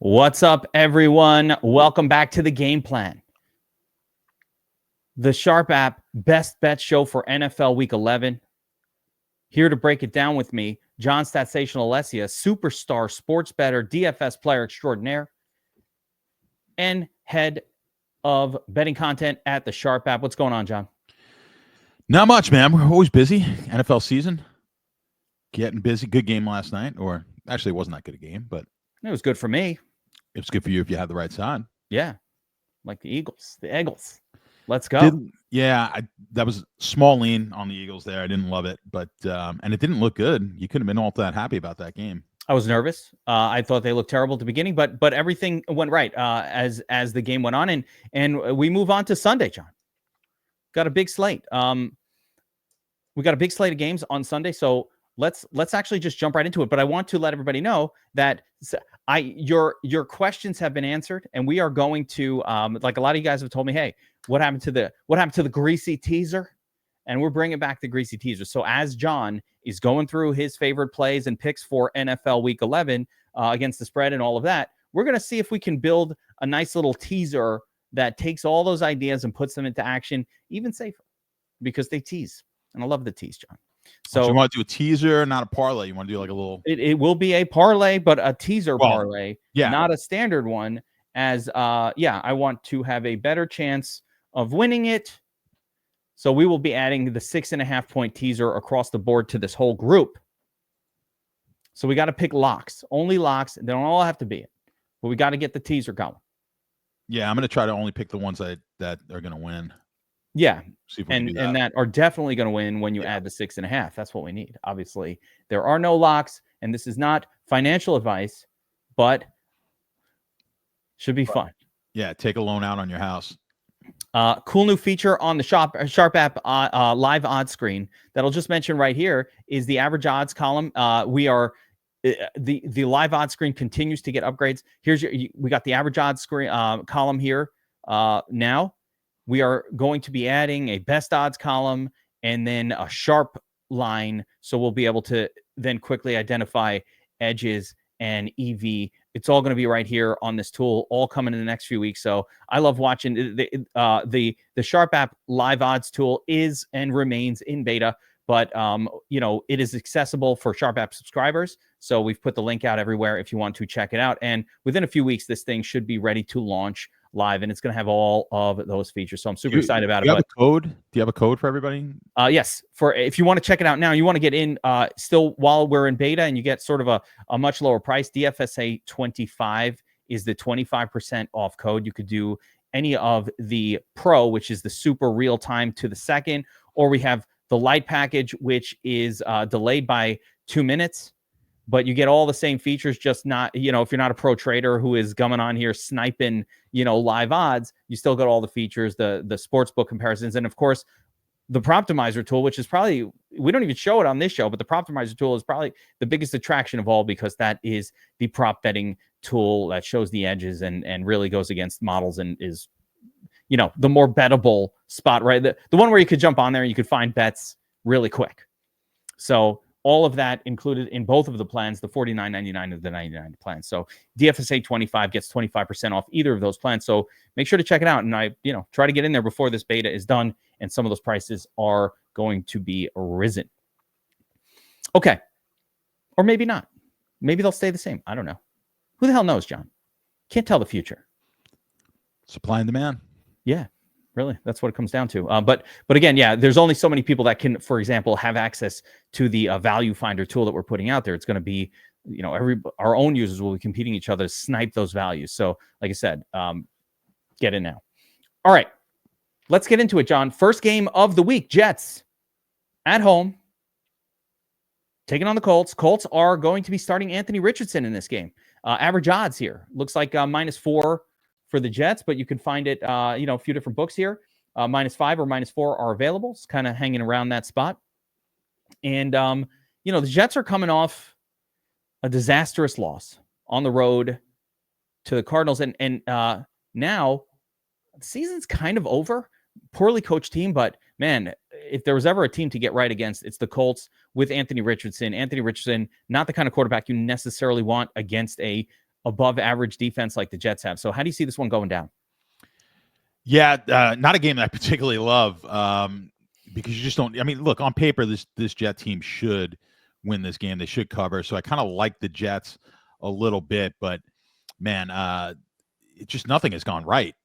What's up, everyone? Welcome back to the Game Plan, the Sharp app best bet show for NFL Week 11. Here to break it down with me, John Statsational Alesia, superstar sports bettor, DFS player extraordinaire, and head of betting content at the Sharp app. What's going on, John? Not much, man. We're always busy. NFL season, getting busy. Good game last night, or actually, it wasn't that good a game, but it was good for me. It was good for you if you had the right side. Yeah, like the Eagles, the Eagles. Let's go. That was small lean on the Eagles there. I didn't love it, but and it didn't look good. You couldn't have been all that happy about that game. I was nervous. I thought they looked terrible at the beginning, but everything went right as the game went on, and we move on to Sunday, John. Got a big slate. We got a big slate of games on Sunday, so let's actually just jump right into it. But I want to let everybody know that your questions have been answered, and we are going to like a lot of you guys have told me, hey, what happened to the greasy teaser? And we're bringing back the greasy teaser. So as John is going through his favorite plays and picks for NFL Week 11 against the spread and all of that, we're going to see if we can build a nice little teaser that takes all those ideas and puts them into action even safer, because they tease. And I love the tease, John. So you want to do a teaser, not a parlay. You want to do like a little. It will be a parlay, but a teaser parlay, not a standard one. As I want to have a better chance of winning it. So we will be adding the 6.5 point teaser across the board to this whole group. So we got to pick locks, only locks. They don't all have to be it, but we got to get the teaser going. Yeah, I'm going to try to only pick the ones that are going to win. Yeah, and that are definitely going to win when you add the 6.5. That's what we need. Obviously, there are no locks, and this is not financial advice, but should be fun. Yeah, take a loan out on your house. Cool new feature on the Sharp app live odds screen that I'll just mention right here is the average odds column. We are the live odds screen continues to get upgrades. We got the average odds screen column here now. We are going to be adding a best odds column and then a sharp line. So we'll be able to then quickly identify edges and EV. It's all going to be right here on this tool, all coming in the next few weeks. So I love watching the Sharp app live odds tool is and remains in beta, but it is accessible for Sharp app subscribers. So we've put the link out everywhere if you want to check it out. And within a few weeks, this thing should be ready to launch live, and it's going to have all of those features. So I'm super excited about it. Do you have a code for everybody? Yes. For if you want to check it out now, you want to get in still while we're in beta, and you get sort of a much lower price. DFSA 25 is the 25% off code. You could do any of the Pro, which is the super real time to the second, or we have the light package, which is delayed by 2 minutes. But you get all the same features, just not, if you're not a pro trader who is gumming on here sniping, live odds, you still got all the features, the sportsbook comparisons, and of course, the Proptimizer tool, which is probably, we don't even show it on this show, but the Proptimizer tool is probably the biggest attraction of all, because that is the prop betting tool that shows the edges and really goes against models and is, the more bettable spot, right? The one where you could jump on there and you could find bets really quick. So all of that included in both of the plans, the $49.99 and the $99 plan. So DFSA 25 gets 25% off either of those plans. So make sure to check it out. And I, try to get in there before this beta is done, and some of those prices are going to be risen. Okay. Or maybe not. Maybe they'll stay the same. I don't know. Who the hell knows, John? Can't tell the future. Supply and demand. Yeah. Really, that's what it comes down to. But again, there's only so many people that can, for example, have access to the value finder tool that we're putting out there. It's going to be, our own users will be competing each other to snipe those values. So, like I said, get in now. All right, let's get into it, John. First game of the week: Jets at home, taking on the Colts. Colts are going to be starting Anthony Richardson in this game. Average odds here looks like -4. For the Jets, but you can find it, a few different books here. -5 or -4 are available. It's kind of hanging around that spot. And, the Jets are coming off a disastrous loss on the road to the Cardinals. And now the season's kind of over. Poorly coached team, but man, if there was ever a team to get right against, it's the Colts with Anthony Richardson. Anthony Richardson, not the kind of quarterback you necessarily want against a above average defense like the Jets have. So how do you see this one going down? Yeah, not a game that I particularly love because you just don't. I mean, look, on paper, this Jet team should win this game. They should cover. So I kind of like the Jets a little bit, but man, it just nothing has gone right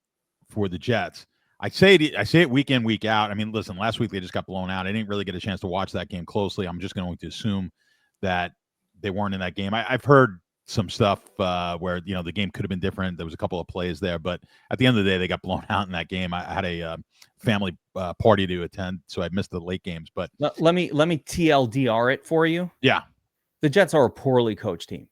for the Jets. I say it week in, week out. I mean, listen, last week they just got blown out. I didn't really get a chance to watch that game closely. I'm just going to assume that they weren't in that game. I've heard some stuff where the game could have been different. There was a couple of plays there, but at the end of the day, they got blown out in that game. I had a family party to attend, so I missed the late games. But let me TLDR it for you. Yeah, the Jets are a poorly coached team.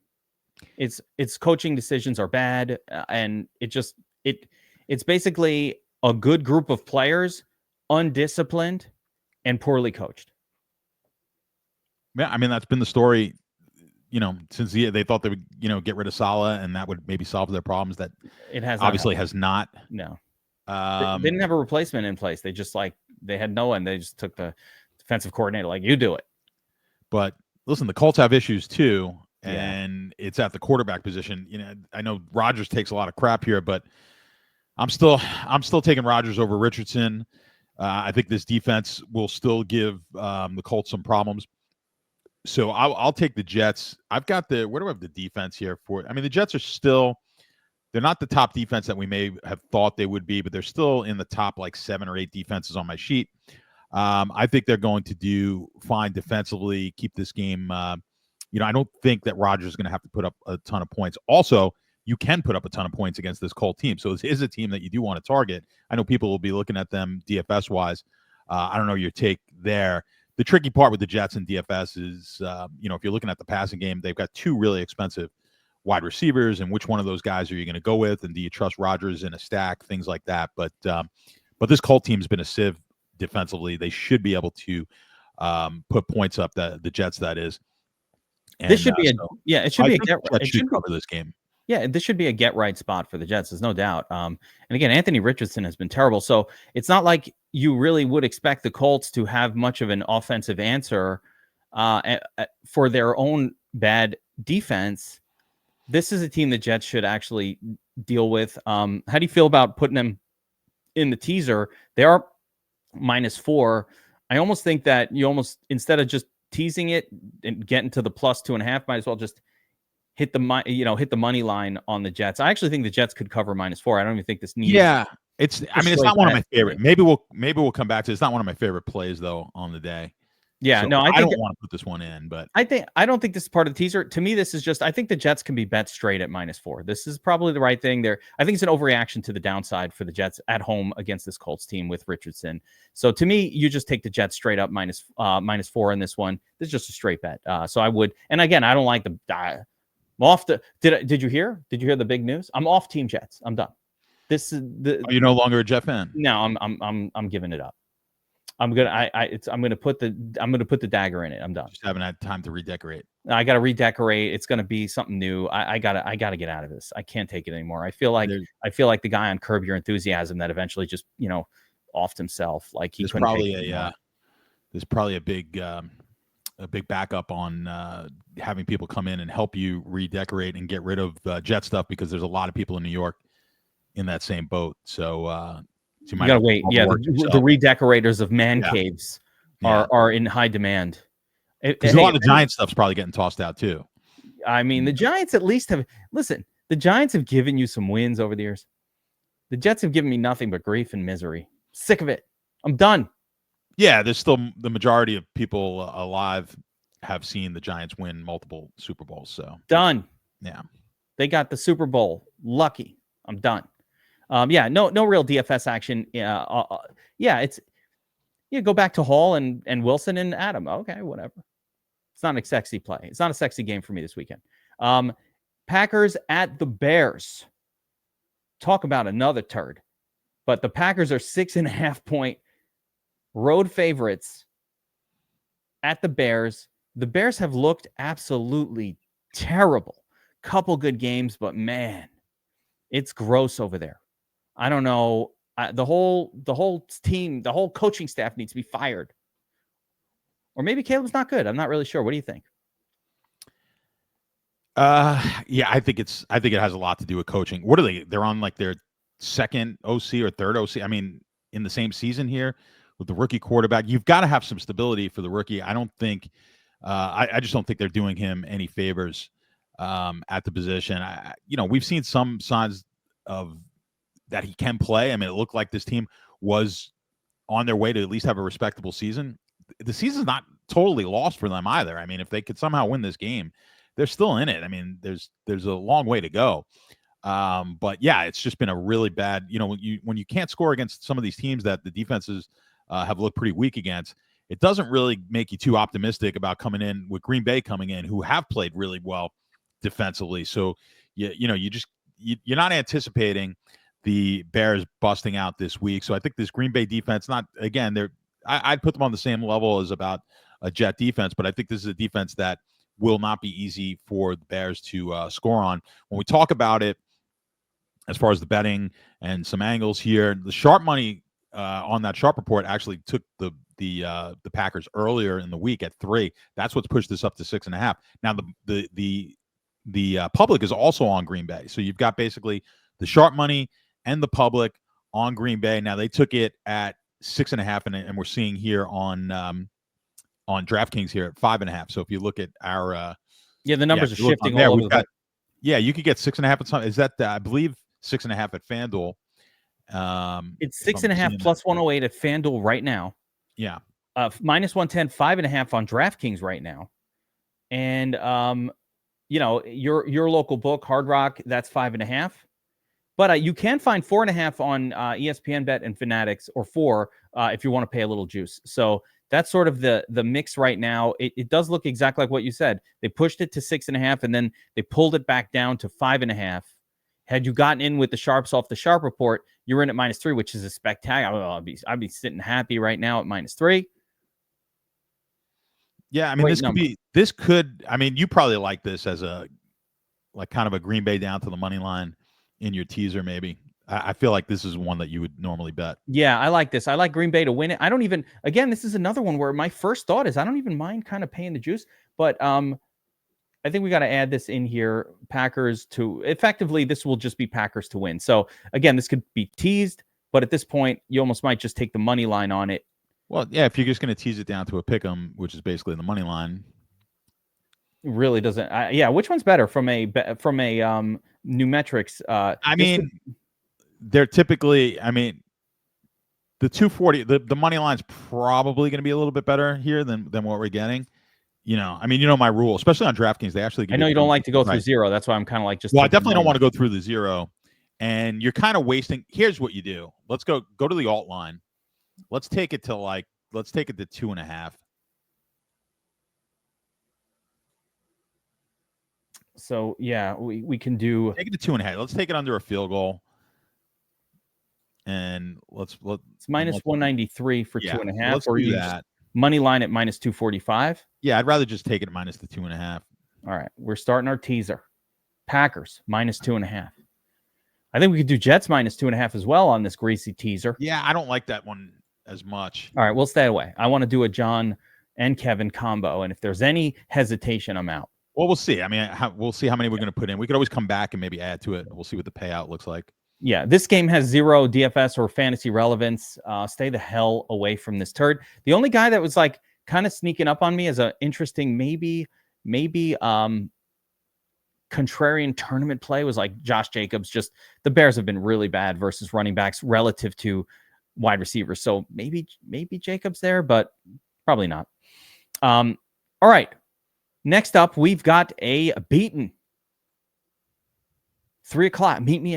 Its coaching decisions are bad, and it's basically a good group of players, undisciplined and poorly coached. Yeah, I mean that's been the story. Since they thought they would, get rid of Saleh and that would maybe solve their problems. That it has obviously has not. No, they didn't have a replacement in place. They just they had no one. They just took the defensive coordinator. You do it. But listen, the Colts have issues too, and it's at the quarterback position. I know Rodgers takes a lot of crap here, but I'm still taking Rodgers over Richardson. I think this defense will still give the Colts some problems. So I'll take the Jets. I've got where do I have the defense here for? I mean, the Jets are they're not the top defense that we may have thought they would be, but they're still in the top 7 or 8 defenses on my sheet. I think they're going to do fine defensively, keep this game. I don't think that Rodgers is going to have to put up a ton of points. Also, you can put up a ton of points against this Colt team. So this is a team that you do want to target. I know people will be looking at them DFS-wise. I don't know your take there. The tricky part with the Jets and DFS is, if you're looking at the passing game, they've got 2 really expensive wide receivers, and which one of those guys are you going to go with? And do you trust Rodgers in a stack? Things like that. But this Colt team's been a sieve defensively. They should be able to put points up. The Jets, that is. And, this should be it should be a get right. It should cover this game. Yeah, this should be a get right spot for the Jets. There's no doubt. And again, Anthony Richardson has been terrible. So it's not like you really would expect the Colts to have much of an offensive answer for their own bad defense. This is a team the Jets should actually deal with. How do you feel about putting them in the teaser? They are -4. I almost think that instead of just teasing it and getting to the +2.5, might as well just hit the money line on the Jets. I actually think the Jets could cover -4. I don't even think this needs. Yeah, it's not one of my favorite. Maybe we'll come back to it. It's not one of my favorite plays though on the day. Yeah, so no, I don't want to put this one in, but I don't think this is part of the teaser. To me, this is just, I think the Jets can be bet straight at -4. This is probably the right thing there. I think it's an overreaction to the downside for the Jets at home against this Colts team with Richardson. So to me, you just take the Jets straight up -4 in this one. This is just a straight bet. So I would, and again, I don't like the, I'm off the, did you hear the big news? I'm off Team Jets. I'm done. This is Are you no longer a Jet fan? No, I'm giving it up. I'm gonna put the dagger in it. I'm done. Just haven't had time to redecorate. I got to redecorate. It's gonna be something new. I gotta get out of this. I can't take it anymore. I feel like the guy on Curb Your Enthusiasm that eventually just offed himself. Like he couldn't take it. There's probably a big backup on having people come in and help you redecorate and get rid of Jet stuff, because there's a lot of people in New York in that same boat. So. You gotta wait. Yeah, the redecorators of man caves are in high demand. Because a lot of the Giant stuff's probably getting tossed out too. I mean, the Giants at least have. Listen, the Giants have given you some wins over the years. The Jets have given me nothing but grief and misery. Sick of it. I'm done. Yeah, there's still the majority of people alive have seen the Giants win multiple Super Bowls. So done. Yeah, they got the Super Bowl. Lucky. I'm done. No real DFS action. It's go back to Hall and Wilson and Adam. Okay, whatever. It's not a sexy play. It's not a sexy game for me this weekend. Packers at the Bears. Talk about another turd. But the Packers are 6.5-point road favorites at the Bears. The Bears have looked absolutely terrible. Couple good games, but man, it's gross over there. I don't know. The whole team, the whole coaching staff needs to be fired. Or maybe Caleb's not good. I'm not really sure. What do you think? Yeah, I think it has a lot to do with coaching. What are they? They're on like their second OC or third OC. I mean, in the same season here with the rookie quarterback, you've got to have some stability for the rookie. I don't think, I just don't think they're doing him any favors at the position. We've seen some signs of that he can play. I mean, it looked like this team was on their way to at least have a respectable season. The season's not totally lost for them either. I mean, if they could somehow win this game, they're still in it. I mean, there's a long way to go. But yeah, it's just been a really bad, when you can't score against some of these teams that the defenses have looked pretty weak against, it doesn't really make you too optimistic about coming in with Green Bay coming in, who have played really well defensively. So you're not anticipating the Bears busting out this week. So I think this Green Bay defense, I'd put them on the same level as about a Jet defense, but I think this is a defense that will not be easy for the Bears to score on. When we talk about it, as far as the betting and some angles here, the sharp money on that sharp report actually took the Packers earlier in the week at 3. That's what's pushed this up to 6.5. Now the public is also on Green Bay, so you've got basically the sharp money and the public on Green Bay. Now they took it at 6.5, and we're seeing here on DraftKings here at 5.5. So if you look at our the numbers are shifting all over. You could get 6.5 at some. Is that I believe 6.5 at FanDuel. It's 6.5 plus 108 at FanDuel right now. Yeah. Minus 110, 5.5 on DraftKings right now. And your local book, Hard Rock, that's 5.5. But you can find 4.5 on ESPN Bet and Fanatics, or 4 if you want to pay a little juice. So that's sort of the mix right now. It does look exactly like what you said. They pushed it to 6.5, and then they pulled it back down to 5.5. Had you gotten in with the sharps off the sharp report, you're in at -3, which is a spectacular. I'd be sitting happy right now at -3. Yeah, I mean, this could. I mean, you probably like this as kind of a Green Bay down to the money line in your teaser, maybe. I feel like this is one that you would normally bet. Yeah, I like this. I like Green Bay to win it. I don't even, again, this is another one where my first thought is I don't even mind kind of paying the juice, but I think we got to add this in here. Packers to, effectively, this will just be Packers to win. So again, this could be teased, but at this point, you almost might just take the money line on it. Well, yeah, if you're just going to tease it down to a pick 'em, which is basically the money line. Really doesn't. Which one's better from a numerics? I mean, they're typically. I mean, the 240, the money line's probably going to be a little bit better here than what we're getting. I mean, my rule, especially on DraftKings, they actually. I know you don't like to go through zero. That's why I'm kind of like just. Well, I definitely don't want to go through the zero, and you're kind of wasting. Here's what you do. Let's go to the alt line. Let's take it to 2.5. So yeah, we can do. Take it to 2.5. Let's take it under a field goal, and let's. It's minus 193 for 2.5. Let's do that. Money line at minus 245. Yeah, I'd rather just take it at minus the 2.5. All right, we're starting our teaser. Packers minus 2.5. I think we could do Jets minus 2.5 as well on this greasy teaser. Yeah, I don't like that one as much. All right, we'll stay away. I want to do a John and Kevin combo, and if there's any hesitation, I'm out. Well, we'll see. I mean, we'll see how many we're going to put in. We could always come back and maybe add to it. We'll see what the payout looks like. Yeah, this game has 0 DFS or fantasy relevance. Stay the hell away from this turd. The only guy that was like kind of sneaking up on me as an interesting maybe contrarian tournament play was like Josh Jacobs. Just the Bears have been really bad versus running backs relative to wide receivers. So maybe Jacobs there, but probably not. All right. Next up, we've got a beaten 3 o'clock. Meet me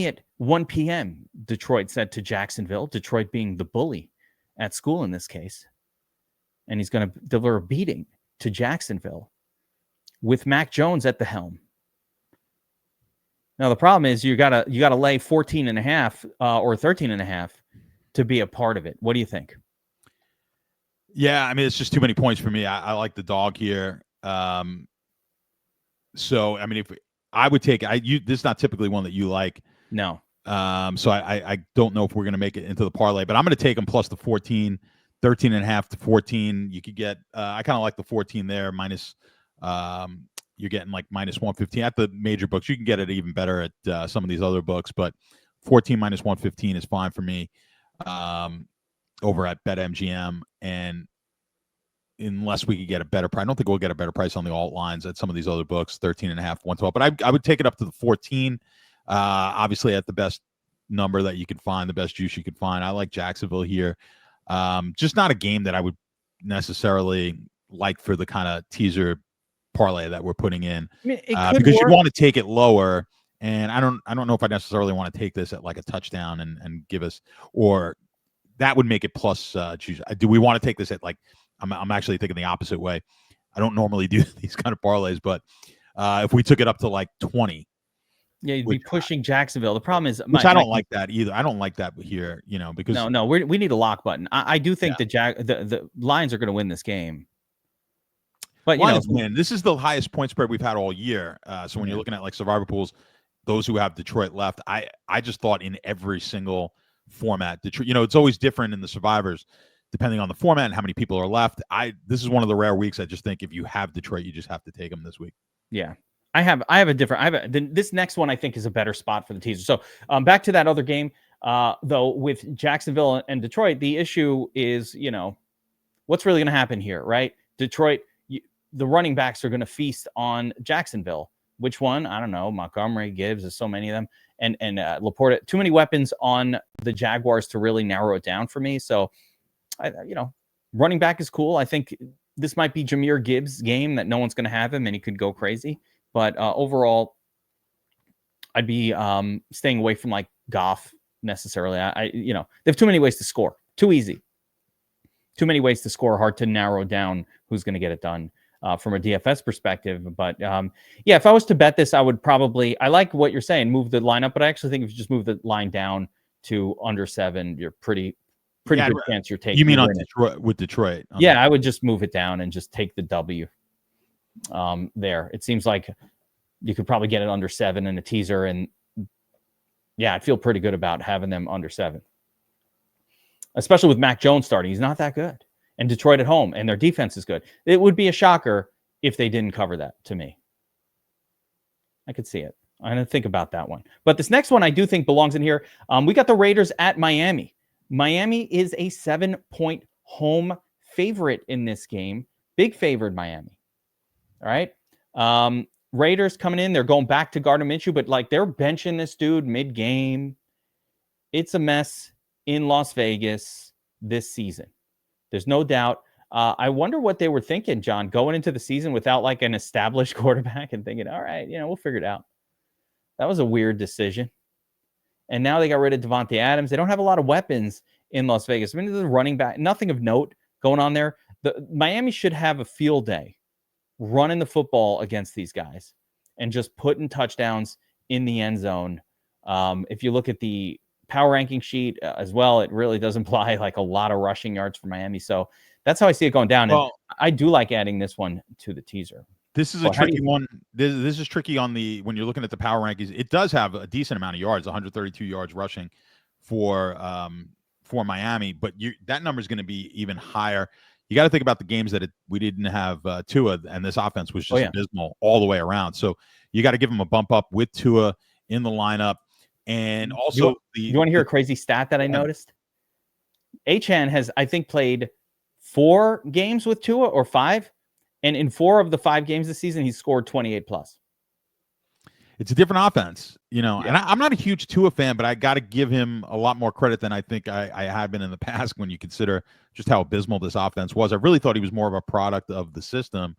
at 1 p.m. Detroit said to Jacksonville. Detroit being the bully at school in this case, and he's going to deliver a beating to Jacksonville with Mac Jones at the helm. Now the problem is you gotta lay 14.5 or 13.5 to be a part of it. What do you think? Yeah, I mean it's just too many points for me. I like the dog here. So I mean if I would take this is not typically one that you like. No. So I don't know if we're going to make it into the parlay, but I'm going to take them plus the 14, 13.5 to 14. You could get, I kind of like the 14 there minus you're getting like -115 at the major books. You can get it even better at some of these other books, but 14 -115 is fine for me over at BetMGM. And unless we could get a better price, I don't think we'll get a better price on the alt lines at some of these other books, 13.5, 112. But I would take it up to the 14, obviously at the best number that you can find, the best juice you could find. I like Jacksonville here. Just not a game that I would necessarily like for the kind of teaser parlay that we're putting in, I mean, it could because work. you want to take it lower. And I don't know if I necessarily want to take this at like a touchdown and give us, or that would make it plus juice. Do we want to take this at like, I'm actually thinking the opposite way. I don't normally do these kind of parlays, but if we took it up to like 20. Yeah, you'd be pushing Jacksonville. The problem is, which I don't like that either. I don't like that here, because no, we need a lock button. I do think the Lions are going to win this game. But Lions win. This is the highest point spread we've had all year. So when you're looking at like survivor pools, those who have Detroit left, I just thought in every single format, Detroit, it's always different in the survivors depending on the format and how many people are left. This is one of the rare weeks I just think if you have Detroit, you just have to take them this week. Yeah. This next one I think is a better spot for the teaser. So back to that other game, though, with Jacksonville and Detroit, the issue is, what's really going to happen here, right? Detroit, the running backs are going to feast on Jacksonville. Which one? I don't know. Montgomery, Gibbs, there's so many of them. And Laporta, too many weapons on the Jaguars to really narrow it down for me. So, running back is cool. I think this might be Jahmyr Gibbs' game that no one's going to have him and he could go crazy. But overall, I'd be staying away from like Goff necessarily. They have too many ways to score. Too easy. Too many ways to score. Hard to narrow down who's going to get it done from a DFS perspective. But if I was to bet this, I would probably, I like what you're saying, move the line up. But I actually think if you just move the line down to under 7, you're pretty good chance you're taking. You mean on Detroit, with Detroit? Yeah, I would just move it down and just take the W. There, it seems like you could probably get it under 7 in a teaser, and I'd feel pretty good about having them under 7, especially with Mac Jones starting. He's not that good, and Detroit at home, and their defense is good. It would be a shocker if they didn't cover that. To me, I could see it. I'm gonna think about that one, but this next one I do think belongs in here. We got the Raiders at Miami. Miami is a 7-point home favorite in this game. Big favored Miami. All right. Raiders coming in. They're going back to Gardner Minshew, but like they're benching this dude mid-game. It's a mess in Las Vegas this season. There's no doubt. I wonder what they were thinking, John, going into the season without like an established quarterback and thinking, all right, we'll figure it out. That was a weird decision. And now they got rid of Devontae Adams. They don't have a lot of weapons in Las Vegas. I mean, the running back, nothing of note going on there. Miami should have a field day running the football against these guys and just putting touchdowns in the end zone. If you look at the power ranking sheet as well, it really does imply like a lot of rushing yards for Miami. So that's how I see it going down. And I do like adding this one to the teaser. This is a tricky one. This is tricky on when you're looking at the power rankings. It does have a decent amount of yards, 132 yards rushing for Miami, but that number is going to be even higher. You got to think about the games that we didn't have Tua, and this offense was just abysmal all the way around. So you got to give them a bump up with Tua in the lineup. And also, you want to hear a crazy stat that I noticed? Achane has, I think, played 4 games with Tua or 5. And in 4 of the 5 games this season, he's scored 28 plus. It's a different offense, and I'm not a huge Tua fan, but I got to give him a lot more credit than I think I have been in the past when you consider just how abysmal this offense was. I really thought he was more of a product of the system,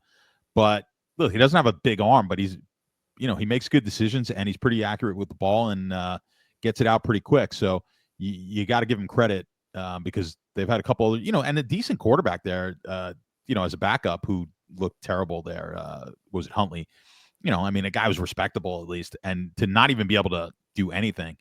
but look, he doesn't have a big arm, but he's, he makes good decisions and he's pretty accurate with the ball and gets it out pretty quick. So you got to give him credit because they've had a couple, and a decent quarterback there, as a backup who looked terrible there. Was it Huntley? A guy was respectable at least, and to not even be able to do anything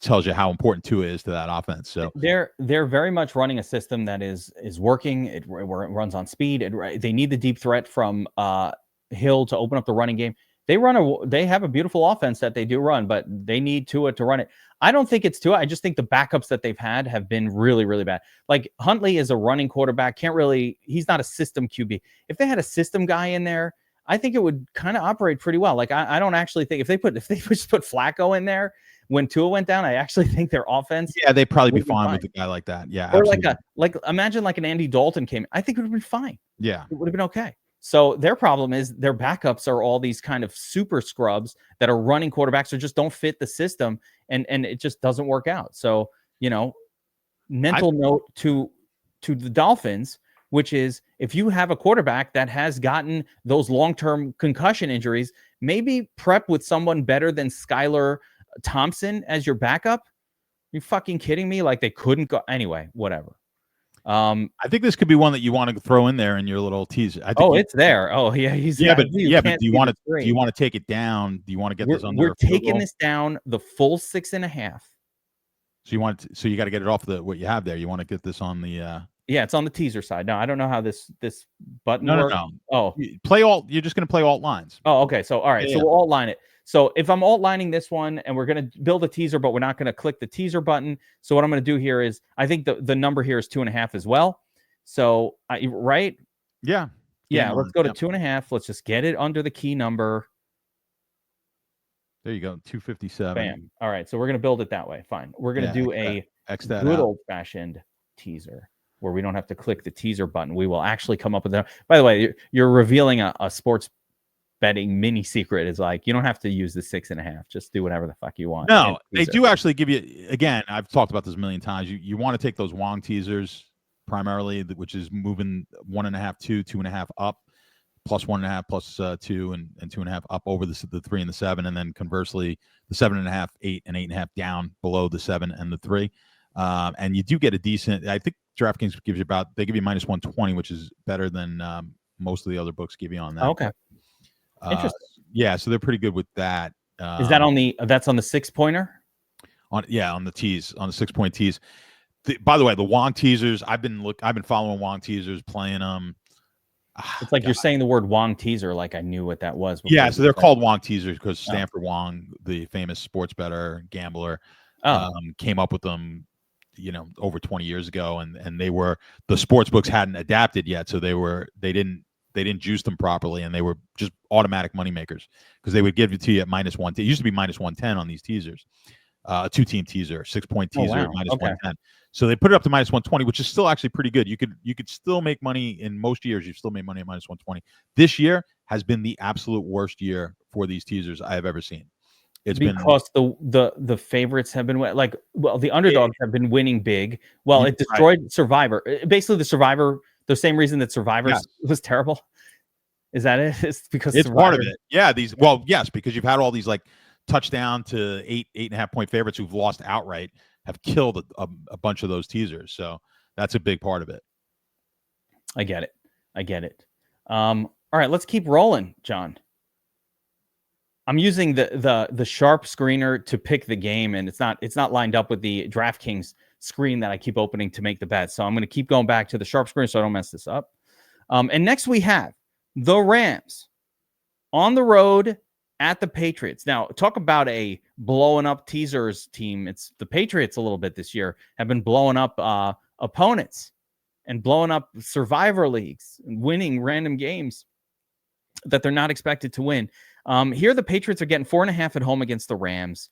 tells you how important Tua is to that offense. So they're very much running a system that is working. It runs on speed. They need the deep threat from Hill to open up the running game. They have a beautiful offense that they do run, but they need Tua to run it. I don't think it's Tua. I just think the backups that they've had have been really, really bad. Like Huntley is a running quarterback. He's not a system QB. If they had a system guy in there, I think it would kind of operate pretty well. Like I don't actually think if they just put Flacco in there when Tua went down, I actually think their offense. Yeah, they'd probably be fine with a guy like that. Yeah, or absolutely. like imagine like an Andy Dalton came. I think it would have been fine. Yeah, it would have been okay. So their problem is their backups are all these kind of super scrubs that are running quarterbacks or just don't fit the system, and it just doesn't work out. So mental note to the Dolphins, which is if you have a quarterback that has gotten those long-term concussion injuries, maybe prep with someone better than Skylar Thompson as your backup. You fucking kidding me? Like they couldn't go anyway. Whatever. I think this could be one that you want to throw in there in your little teaser. I think it's there. Oh yeah, but do you want to take it down? Do you want to get this under? We're taking this down the full 6.5. So you got to get it off what you have there. You want to get this on the yeah, it's on the teaser side. No, I don't know how this button works. No. Oh, you're just going to play alt lines. Oh, okay. So all right. So we'll alt line it. So if I'm alt lining this one and we're going to build a teaser, but we're not going to click the teaser button. So what I'm going to do here is I think the number here is 2.5 as well. So right. Yeah. Let's go to 2.5. Let's just get it under the key number. There you go. 257. Bam. All right. So we're going to build it that way. Fine. We're going to do a good old fashioned teaser where we don't have to click the teaser button. We will actually come up with that. By the way, you're revealing a sports betting mini secret. Is like you don't have to use the 6.5. Just do whatever the fuck you want. No, they do actually give you. Again, I've talked about this a million times. You want to take those Wong teasers primarily, which is moving 1.5 to 2.5 up, plus 1.5 plus 2 and 2.5 up over the 3 and the 7, and then conversely the 7.5, 8 and 8.5 down below the 7 and the 3. And you do get a decent. I think DraftKings gives you they give you minus 120, which is better than most of the other books give you on that. Okay. Interesting. Yeah, so they're pretty good with that. Is that on that's on the 6-pointer? On the 6-point tease. By the way, the Wong teasers, I've been following Wong teasers, playing them. It's like you're saying the word Wong teaser like I knew what that was. Yeah, so they're called Wong teasers because Stanford Wong, the famous sports bettor, gambler, came up with them, over 20 years ago, and they were the sports books hadn't adapted yet, so they didn't juice them properly, and they were just automatic money makers because they would give it to you at minus 1. It used to be minus 110 on these teasers, a 2-team teaser, 6-point teaser, minus 110. So they put it up to minus 120, which is still actually pretty good. You could still make money in most years. You've still made money at minus 120. This year has been the absolute worst year for these teasers I have ever seen. It's because the favorites have been the underdogs have been winning big. Well, it destroyed Survivor. Basically, the same reason that Survivor was terrible. Is that it? It's because it's part of it. Yeah, yes, because you've had all these like touchdown to 8.5 point favorites who've lost outright have killed a bunch of those teasers. So that's a big part of it. I get it. All right, let's keep rolling, John. I'm using the Sharp screener to pick the game, and it's not lined up with the DraftKings screen that I keep opening to make the bet. So I'm going to keep going back to the Sharp screen so I don't mess this up. And next we have the Rams on the road at the Patriots. Now, talk about a blowing up teasers team. It's the Patriots a little bit this year have been blowing up opponents and blowing up survivor leagues and winning random games that they're not expected to win. Here, the Patriots are getting 4.5 at home against the Rams.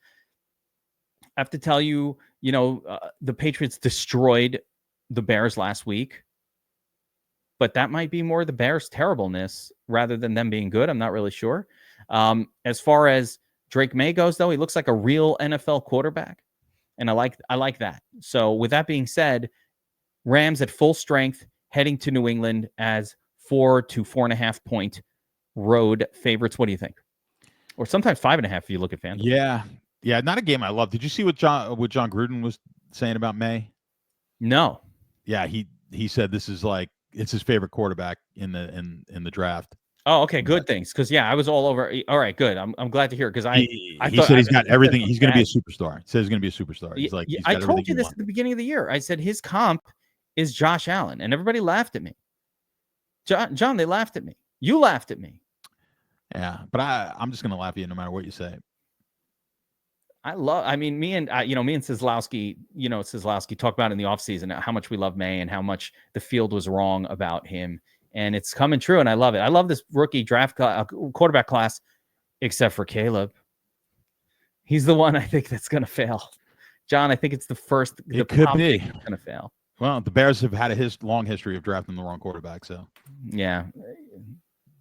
I have to tell you, the Patriots destroyed the Bears last week, but that might be more the Bears' terribleness rather than them being good. I'm not really sure. As far as Drake May goes, though, he looks like a real NFL quarterback, and I like that. So with that being said, Rams at full strength heading to New England as 4 to 4.5 point road favorites. What do you think? Or sometimes 5.5 if you look at FanDuel. Yeah, not a game I love. Did you see what John Gruden was saying about May? No. Yeah, he said this is like it's his favorite quarterback in the draft. Oh, okay, good things. Because I was all over. All right, good. I'm glad to hear because he said he's got everything. He's going to be a superstar. He says he's going to be a superstar. He's like, I told you this at the beginning of the year. I said his comp is Josh Allen, and everybody laughed at me. John, they laughed at me. You laughed at me. Yeah, but I'm just going to laugh at you no matter what you say. Me and Seslowski, Seslowski talked about in the offseason how much we love May and how much the field was wrong about him. and it's coming true, and I love it. I love this rookie draft quarterback class, except for Caleb. He's the one I think that's going to fail. John, I think it's the first. It could be going to fail. Well, the Bears have had a long history of drafting the wrong quarterback, so yeah,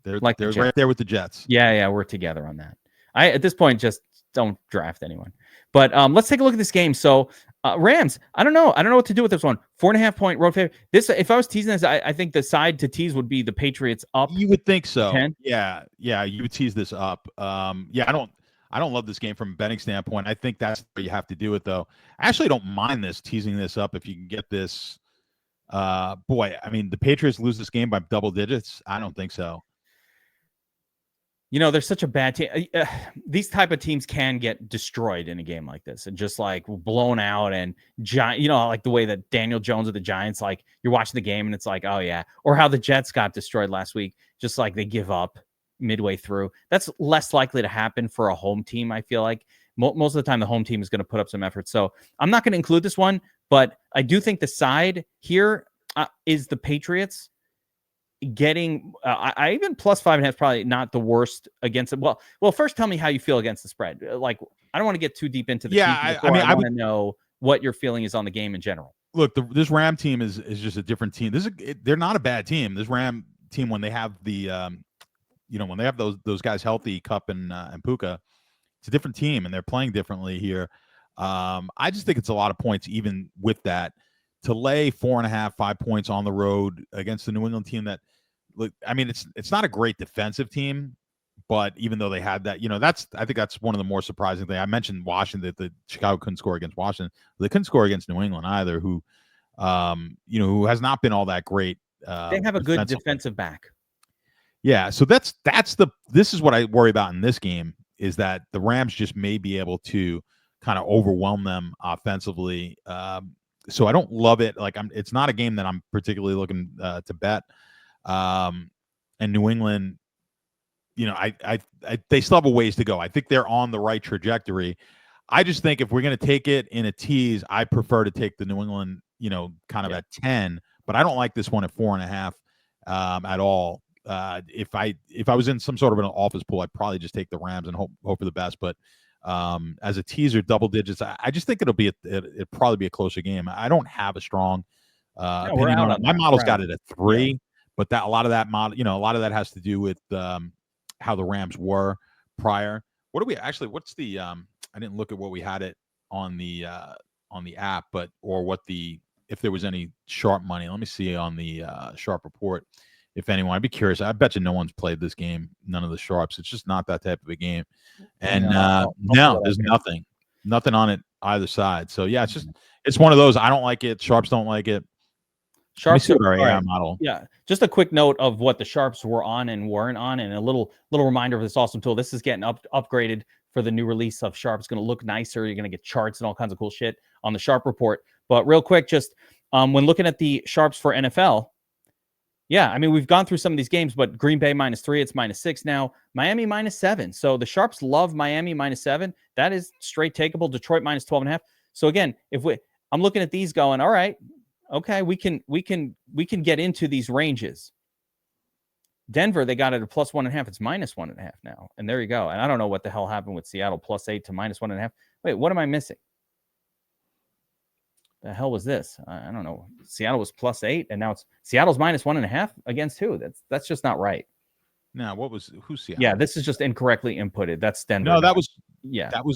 they're right there with the Jets. Yeah, we're together on that. I at this point just don't draft anyone. But let's take a look at this game. So Rams, I don't know what to do with this one. 4.5 point road favorite. This, if I was teasing this, I think the side to tease would be the Patriots up. You would think so. 10. Yeah, you would tease this up. I don't love this game from a betting standpoint. I think that's what you have to do it, though. I actually don't mind teasing this up if you can get this. Boy, I mean, the Patriots lose this game by double digits? I don't think so. They're such a bad team. These type of teams can get destroyed in a game like this and just like blown out and giant, like the way that Daniel Jones of the Giants, like you're watching the game and it's like, oh yeah. Or how the Jets got destroyed last week. Just like they give up midway through. That's less likely to happen for a home team. I feel like most of the time the home team is going to put up some effort. So I'm not going to include this one, but I do think the side here is the Patriots getting I even plus 5.5 is probably not the worst against it. Well, first tell me how you feel against the spread. Like, I don't want to get too deep into the team. I want to know what your feeling is on the game in general. Look, this Ram team is just a different team. They're not a bad team. This Ram team, when they have the when they have those guys healthy, Kupp and Puka, it's a different team and they're playing differently here. I just think it's a lot of points even with that. To lay 4.5, 5 points on the road against the New England team that, look, I mean, it's not a great defensive team, but even though they had that, I think that's one of the more surprising things. I mentioned Washington, that the Chicago couldn't score against Washington. They couldn't score against New England either, who has not been all that great. They have a good defensive back. Yeah, so this is what I worry about in this game, is that the Rams just may be able to kind of overwhelm them offensively. So I don't love it. Like, it's not a game that I'm particularly looking to bet. And New England, they still have a ways to go. I think they're on the right trajectory. I just think if we're going to take it in a tease, I prefer to take the New England, kind of at 10. But I don't like this one at 4.5 at all. If I was in some sort of an office pool, I'd probably just take the Rams and hope for the best. But as a teaser, double digits, I just think it'll probably be a closer game. I don't have a strong opinion on it. My model's got it at 3, but a lot of that model, a lot of that has to do with how the Rams were prior. What's the I didn't look at what we had it on the app, but if there was any sharp money. Let me see on the sharp report. If anyone, I'd be curious. I bet you no one's played this game. None of the sharps. It's just not that type of a game. And no, there's nothing on it either side. So yeah, it's one of those. I don't like it. Sharps don't like it. Sharps are our AI model. Yeah, just a quick note of what the sharps were on and weren't on, and a little reminder of this awesome tool. This is getting upgraded for the new release of Sharp. It's going to look nicer. You're going to get charts and all kinds of cool shit on the Sharp report. But real quick, just when looking at the sharps for NFL. Yeah, I mean, we've gone through some of these games, but Green Bay -3, it's -6 now. Miami -7. So the sharps love Miami -7. That is straight takeable. Detroit -12.5. So again, I'm looking at these going, all right, okay, we can get into these ranges. Denver, they got it at +1.5. It's -1.5 now, and there you go. And I don't know what the hell happened with Seattle +8 to -1.5. Wait, what am I missing? The hell was this? I don't know. Seattle was +8, and now Seattle's -1.5 against who? That's just not right. No, who's Seattle? Yeah, this is just incorrectly inputted. That's Denver. No, that was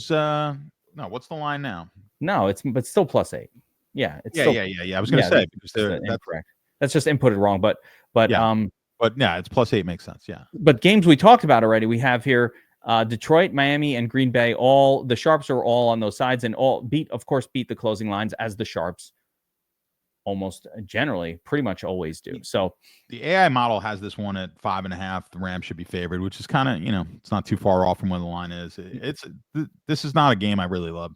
no. What's the line now? No, but still +8. Yeah, it's I was going to say because that's incorrect. That's just inputted wrong. But yeah, it's +8 makes sense. Yeah. But games we talked about already, we have here. Detroit, Miami, and Green Bay, all the sharps are all on those sides, and all beat the closing lines, as the sharps almost generally pretty much always do. So the AI model has this one at 5.5. The Rams should be favored, which is kind of, it's not too far off from where the line is. This is not a game I really love.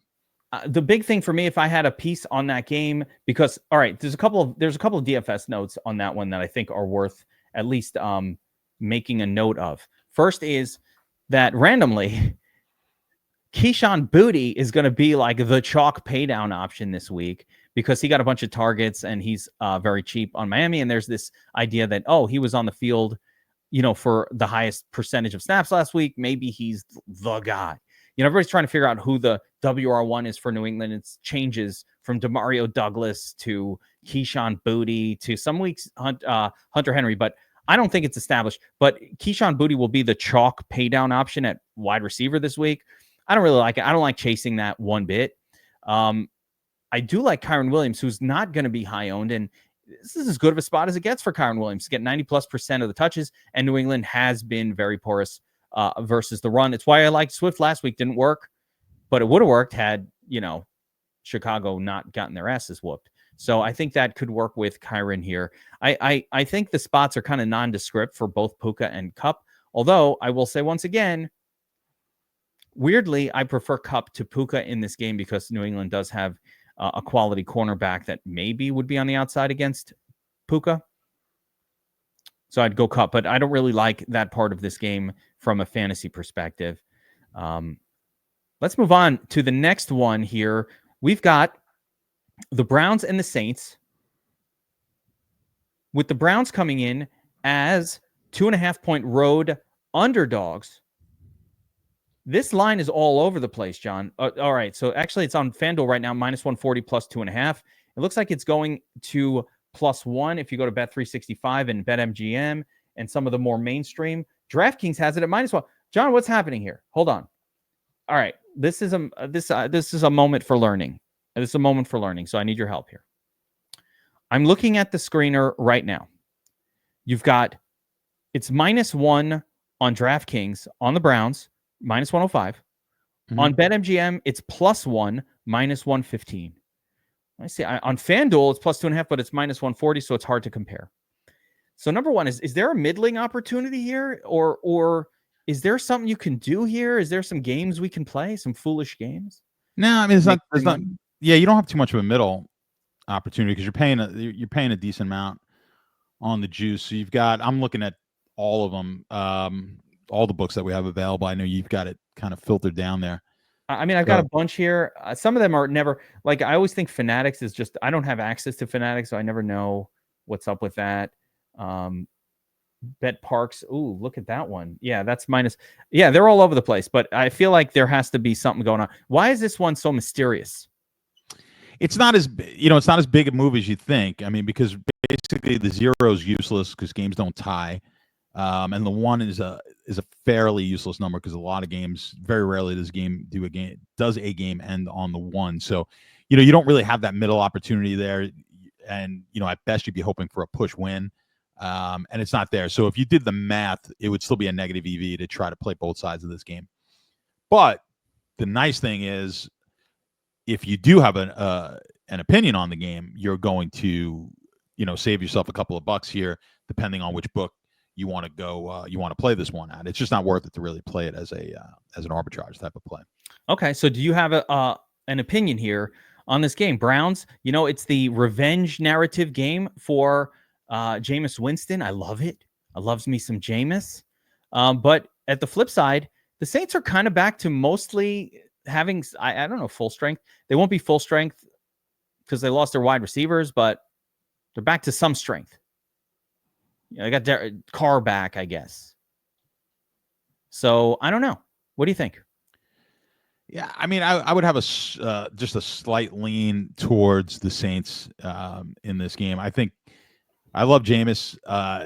The big thing for me, if I had a piece on that game, because all right, there's a couple of DFS notes on that one that I think are worth at least making a note of. First is that randomly, Keyshawn Boutte is going to be like the chalk paydown option this week because he got a bunch of targets and he's very cheap on Miami. And there's this idea that, oh, he was on the field, for the highest percentage of snaps last week. Maybe he's the guy. Everybody's trying to figure out who the WR1 is for New England. It changes from Demario Douglas to Keyshawn Boutte to some weeks Hunter Henry, but I don't think it's established. But Keyshawn Boutte will be the chalk pay down option at wide receiver this week. I don't really like it. I don't like chasing that one bit. I do like Kyren Williams, who's not going to be high owned, and this is as good of a spot as it gets for Kyren Williams to get 90+% of the touches, and New England has been very porous versus the run. It's why I liked Swift last week. Didn't work, but it would have worked had, Chicago not gotten their asses whooped. So I think that could work with Kyren here. I think the spots are kind of nondescript for both Puka and Kupp, although I will say once again, weirdly, I prefer Kupp to Puka in this game because New England does have a quality cornerback that maybe would be on the outside against Puka. So I'd go Kupp, but I don't really like that part of this game from a fantasy perspective. Let's move on to the next one here. We've got the Browns and the Saints, with the Browns coming in as 2.5-point road underdogs. This line is all over the place, John. All right, so actually it's on FanDuel right now, -140 plus 2.5. It looks like it's going to +1 if you go to Bet365 and BetMGM and some of the more mainstream. DraftKings has it at -1. John, what's happening here? Hold on. All right, this is a moment for learning. This is a moment for learning, so I need your help here. I'm looking at the screener right now. You've got, it's -1 on DraftKings on the Browns, -105. Mm-hmm. On BetMGM, it's +1, -115. I see. On FanDuel, it's +2.5, but it's -140, so it's hard to compare. So number one is there a middling opportunity here, or is there something you can do here? Is there some games we can play, some foolish games? No, I mean it's not. Yeah, you don't have too much of a middle opportunity because you're paying a decent amount on the juice. So you've got. I'm looking at all of them, all the books that we have available. I know you've got it kind of filtered down there. I mean, I've got a bunch here. Some of them are never, like, I always think Fanatics is just, I don't have access to Fanatics, so I never know what's up with that. Bet Parks. Ooh, look at that one. Yeah, that's minus. Yeah, they're all over the place, but I feel like there has to be something going on. Why is this one so mysterious? It's not as, it's not as big a move as you think. I mean, because basically the 0 is useless because games don't tie. And the 1 is a fairly useless number because a lot of games, very rarely does a game end on the 1. So, you don't really have that middle opportunity there. And, at best you'd be hoping for a push win. And it's not there. So if you did the math, it would still be a negative EV to try to play both sides of this game. But the nice thing is, if you do have an opinion on the game, you're going to, save yourself a couple of bucks here, depending on which book you want to go, you want to play this one at. It's just not worth it to really play it as an arbitrage type of play. Okay, so do you have an opinion here on this game? Browns, it's the revenge narrative game for Jameis Winston. I love it. I loves me some Jameis. But at the flip side, the Saints are kind of back to mostly having, I don't know, full strength. They won't be full strength because they lost their wide receivers, but they're back to some strength. They got their Carr back, I guess. So I don't know. What do you think? Yeah, I mean, I would have just a slight lean towards the Saints in this game. I think I love Jameis.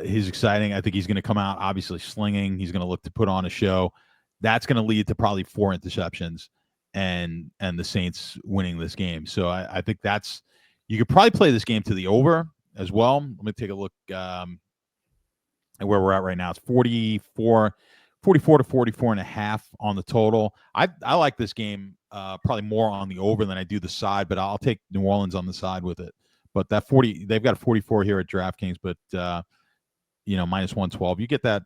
He's exciting. I think he's going to come out obviously slinging. He's going to look to put on a show. That's going to lead to probably 4 interceptions and the Saints winning this game. So I think you could probably play this game to the over as well. Let me take a look at where we're at right now. It's 44 to 44.5 on the total. I like this game probably more on the over than I do the side, but I'll take New Orleans on the side with it. But that 40, they've got 44 here at DraftKings, but -112. You get that,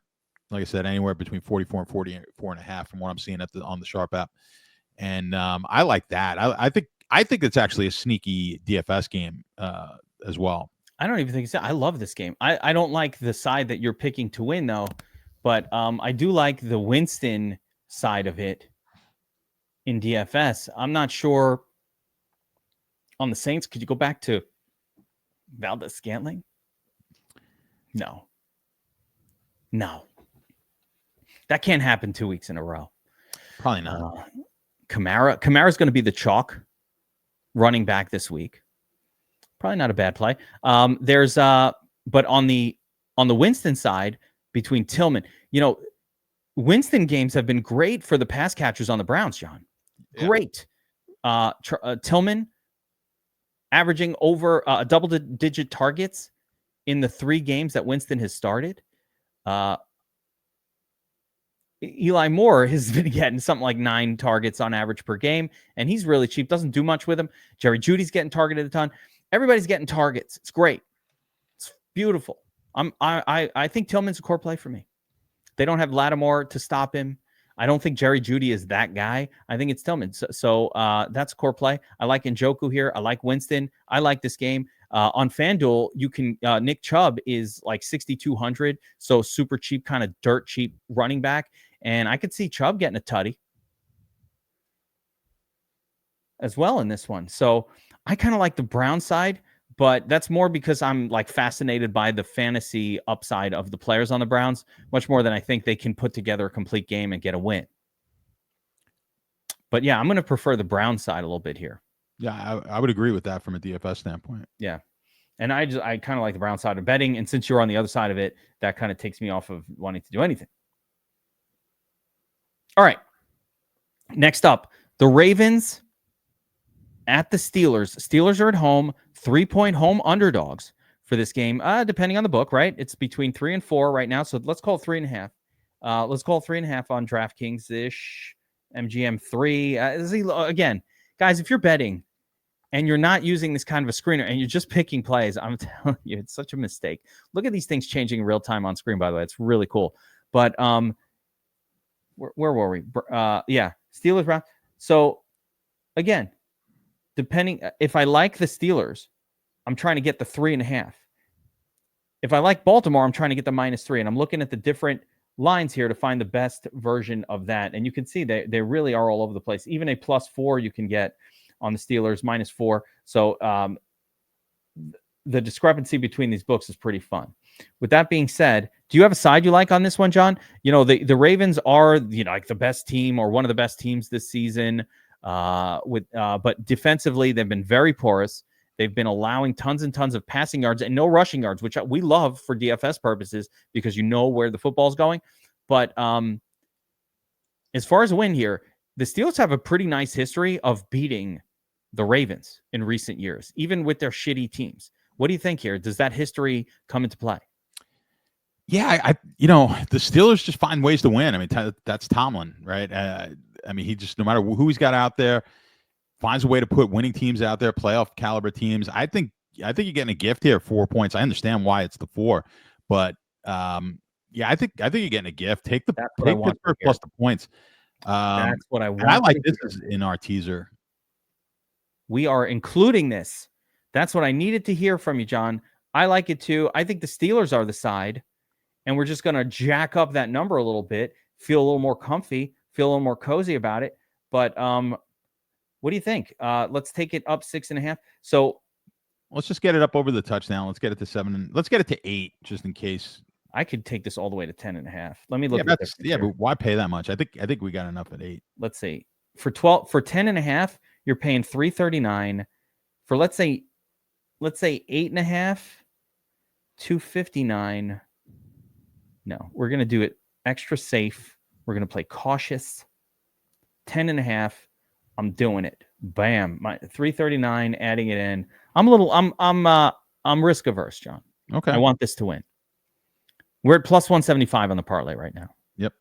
like I said, anywhere between 44 and 44.5 from what I'm seeing on the Sharp app. And I like that. I think it's actually a sneaky DFS game as well. I don't even think so. I love this game. I don't like the side that you're picking to win, though. But I do like the Winston side of it in DFS. I'm not sure on the Saints. Could you go back to Valdez-Scantling? No. That can't happen 2 weeks in a row. Probably not. Kamara's going to be the chalk running back this week. Probably not a bad play. But on the Winston side, between Tillman, Winston games have been great for the pass catchers on the Browns, John. Yeah. Great. Tillman averaging over double-digit targets in the 3 games that Winston has started. Eli Moore has been getting something like 9 targets on average per game, and he's really cheap. Doesn't do much with him. Jerry Jeudy's getting targeted a ton. Everybody's getting targets. It's great. It's beautiful. I think Tillman's a core play for me. They don't have Lattimore to stop him. I don't think Jerry Jeudy is that guy. I think it's Tillman. So that's a core play. I like Njoku here. I like Winston. I like this game. On FanDuel, you can Nick Chubb is like 6,200, so super cheap, kind of dirt cheap running back. And I could see Chubb getting a tutty as well in this one. So I kind of like the Brown side, but that's more because I'm like fascinated by the fantasy upside of the players on the Browns, much more than I think they can put together a complete game and get a win. But yeah, I'm going to prefer the Brown side a little bit here. Yeah, I would agree with that from a DFS standpoint. Yeah. And I kind of like the Brown side of betting. And since you're on the other side of it, that kind of takes me off of wanting to do anything. All right. Next up, the Ravens at the Steelers. Steelers are at home, 3-point home underdogs for this game, depending on the book, right? It's between 3 and 4 right now. So let's call it 3.5. Let's call it 3.5 on DraftKings-ish, MGM 3. Again, guys, if you're betting and you're not using this kind of a screener and you're just picking plays, I'm telling you, it's such a mistake. Look at these things changing in real time on screen, by the way. It's really cool. But where were we? Steelers, Brown. So again, depending, if I like the Steelers, I'm trying to get the 3.5. If I like Baltimore, I'm trying to get the -3. And I'm looking at the different lines here to find the best version of that. And you can see they really are all over the place. Even a +4 you can get on the Steelers, -4. So the discrepancy between these books is pretty fun. With that being said, do you have a side you like on this one, John? The Ravens are, like the best team or one of the best teams this season. But defensively, they've been very porous. They've been allowing tons and tons of passing yards and no rushing yards, which we love for DFS purposes because you know where the football's going. But as far as a win here, the Steelers have a pretty nice history of beating the Ravens in recent years, even with their shitty teams. What do you think here? Does that history come into play? Yeah, the Steelers just find ways to win. I mean, that's Tomlin, right? He just, no matter who he's got out there, finds a way to put winning teams out there, playoff caliber teams. I think you're getting a gift here, 4 points. I understand why it's the 4, but I think you're getting a gift. Take Pittsburgh plus the points. That's what I want. And I like this in our teaser. We are including this. That's what I needed to hear from you, John. I like it too. I think the Steelers are the side, and we're just going to jack up that number a little bit, feel a little more comfy, feel a little more cozy about it. But what do you think? Let's take it up 6.5. So let's just get it up over the touchdown. Let's get it to 7, and let's get it to 8, just in case. I could take this all the way to 10.5. Let me look. But why pay that much? I think we got enough at 8. Let's see. For 10.5, you're paying $339. For let's say 8.5, $259. No, we're gonna do it extra safe. We're gonna play cautious. 10.5. I'm doing it. Bam. My $339. Adding it in. I'm risk averse, John. Okay. I want this to win. We're at +175 on the parlay right now. Yep.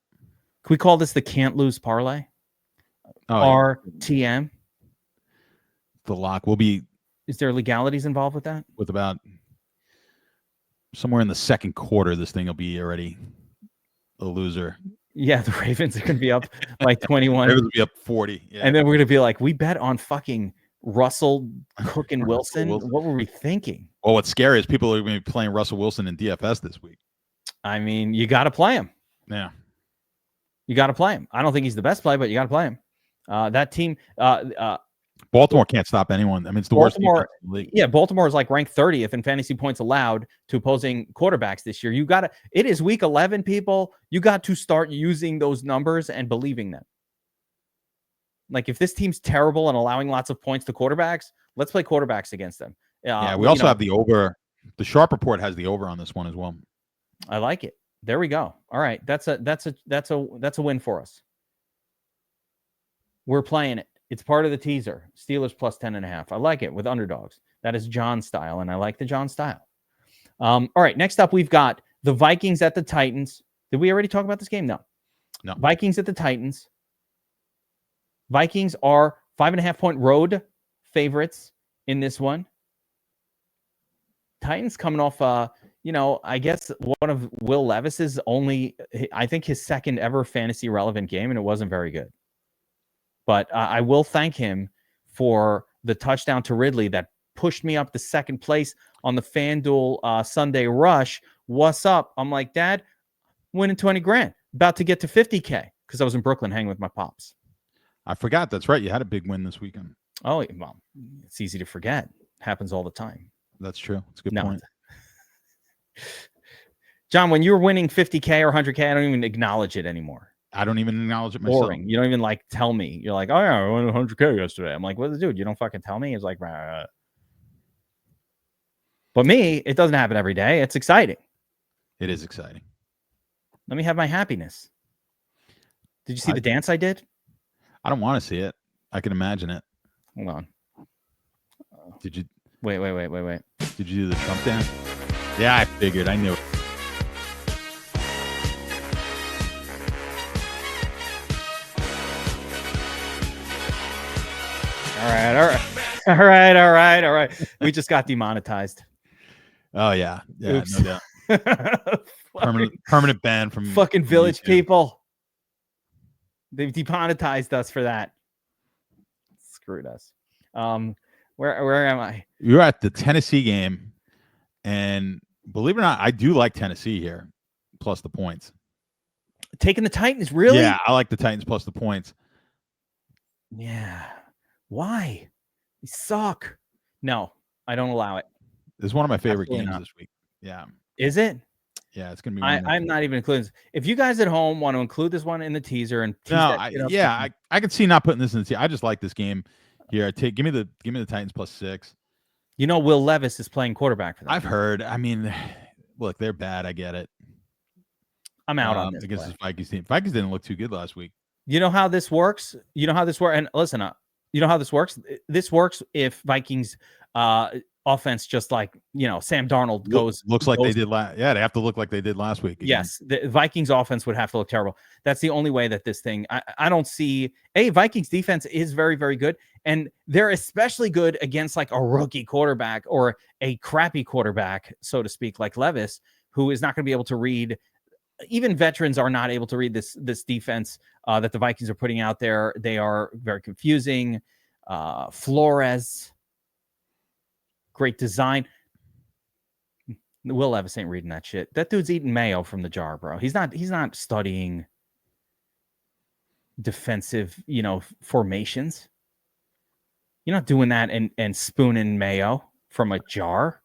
Can we call this the can't lose parlay? RTM. The lock will be. Is there legalities involved with that? With about somewhere in the second quarter, this thing will be already a loser. Yeah, the Ravens are going to be up like 21. Ravens will be up 40. Yeah. And then we're going to be like, we bet on fucking Russell, Cook, and Wilson. What were we thinking? Well, what's scary is people are going to be playing Russell Wilson in DFS this week. I mean, you got to play him. Yeah. You got to play him. I don't think he's the best play, but you got to play him. That team. Baltimore can't stop anyone. I mean, it's the worst defense in the league. Yeah, Baltimore is like ranked 30th in fantasy points allowed to opposing quarterbacks this year. It is week 11, people. You got to start using those numbers and believing them. Like, if this team's terrible and allowing lots of points to quarterbacks, let's play quarterbacks against them. Yeah, we also have the over. The Sharp Report has the over on this one as well. I like it. There we go. All right, that's a win for us. We're playing it. It's part of the teaser. Steelers plus 10.5. I like it with underdogs. That is John style, and I like the John style. All right, next up, we've got the Vikings at the Titans. Did we already talk about this game? No. Vikings at the Titans. Vikings are 5.5-point road favorites in this one. Titans coming off, I guess one of Will Levis's I think his second ever fantasy relevant game, and it wasn't very good. But I will thank him for the touchdown to Ridley that pushed me up to second place on the FanDuel Sunday Rush. What's up? I'm like, Dad, winning 20 grand, about to get to 50K because I was in Brooklyn hanging with my pops. I forgot. That's right. You had a big win this weekend. Oh, well, it's easy to forget. Happens all the time. That's true. It's a good point. John, when you're winning 50K or 100K, I don't even acknowledge it anymore. I don't even acknowledge it myself. Boring. You don't even tell me. You're like, oh yeah, I won 100K yesterday. I'm like, what dude? You don't fucking tell me. It's like, But me, it doesn't happen every day. It's exciting. It is exciting. Let me have my happiness. Did you see the dance I did? I don't want to see it. I can imagine it. Hold on. Did you? Wait. Did you do the Trump dance? Yeah, I figured. I knew it. All right. We just got demonetized. Oh yeah, Oops. No doubt. permanent ban from fucking Village YouTube. People. They've demonetized us for that. Screwed us. Where am I? You're at the Tennessee game, and believe it or not, I do like Tennessee here, plus the points. Taking the Titans, really? Yeah, I like the Titans plus the points. Yeah. Why? They suck. No, I don't allow it. This is one of my favorite Absolutely games not. this week. Yeah. Is it? Yeah, it's gonna be. I'm not even including this. If you guys at home want to include this one in the teaser and I can see not putting this in the teaser. I just like this game here. Give me the Titans plus 6. You know, Will Levis is playing quarterback for them. I've heard. I mean, look, they're bad. I get it. I'm out on this against this Vikings team. Vikings didn't look too good last week. You know how this works? And listen up. You know how this works? This works if Vikings offense just Sam Darnold looks like they did last. Yeah, they have to look like they did last week. Again. Yes, the Vikings offense would have to look terrible. That's the only way that this thing. I don't see. Vikings defense is very, very good, and they're especially good against a rookie quarterback or a crappy quarterback, so to speak, like Levis, who is not going to be able to read. Even veterans are not able to read this defense that the Vikings are putting out there. They are very confusing. Flores, great design. Will Levis ain't reading that shit. That dude's eating mayo from the jar, bro. He's not studying defensive, formations. You're not doing that and spooning mayo from a jar.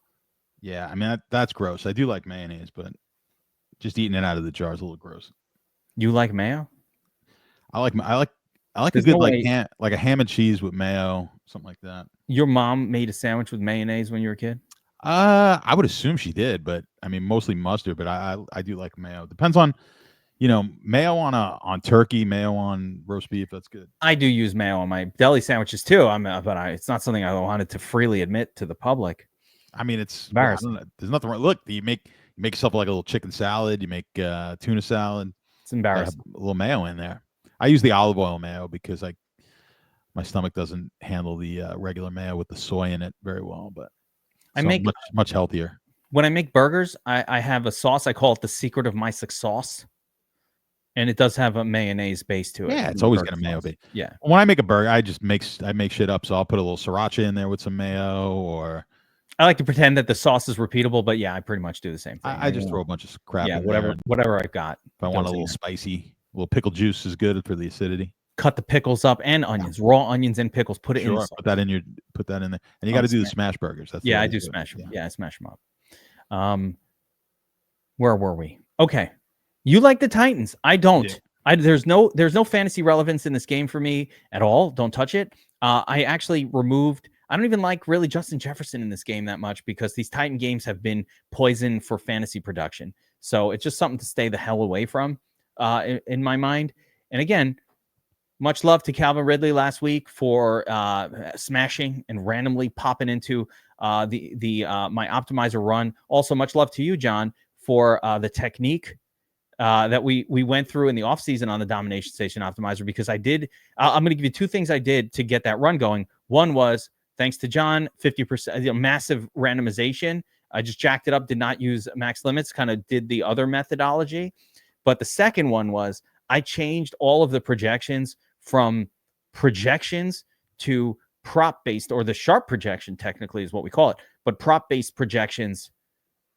Yeah, I mean that's gross. I do like mayonnaise, but just eating it out of the jar is a little gross. You like mayo? I like a good like a ham and cheese with mayo, something like that. Your mom made a sandwich with mayonnaise when you were a kid? I would assume she did, but I mean mostly mustard. But I do like mayo. Depends on, mayo on turkey, mayo on roast beef. That's good. I do use mayo on my deli sandwiches too. It's not something I wanted to freely admit to the public. I mean, it's embarrassing. There's nothing wrong. Look, you make yourself like a little chicken salad. You make tuna salad. It's embarrassing. A little mayo in there. I use the olive oil mayo because my stomach doesn't handle the regular mayo with the soy in it very well. But I make much healthier. When I make burgers, I have a sauce. I call it the secret of my sauce, and it does have a mayonnaise base to it. Yeah, it's always got a mayo base. Yeah. When I make a burger, I make shit up. So I'll put a little sriracha in there with some mayo, or I like to pretend that the sauce is repeatable, but yeah, I pretty much do the same thing. I just throw a bunch of crap. Yeah, in whatever I've got. If I want a little spicy, a little pickle juice is good for the acidity. cut the pickles up and onions, raw onions and pickles. Put it in. Sure, put that in there, and you got to do the smash burgers. That's I do smash them. Yeah, I smash them up. Where were we? Okay, you like the Titans. I don't. Yeah. There's no fantasy relevance in this game for me at all. Don't touch it. I actually removed. I don't even like really Justin Jefferson in this game that much because these Titan games have been poison for fantasy production. So it's just something to stay the hell away from in my mind. And again, much love to Calvin Ridley last week for smashing and randomly popping into my optimizer run. Also, much love to you, John, for the technique that we went through in the offseason on the Domination Station optimizer, because I'm going to give you two things I did to get that run going. One was, thanks to John, 50%, massive randomization. I just jacked it up, did not use max limits, kind of did the other methodology. But the second one was I changed all of the projections from projections to prop-based, or the sharp projection technically is what we call it, but prop-based projections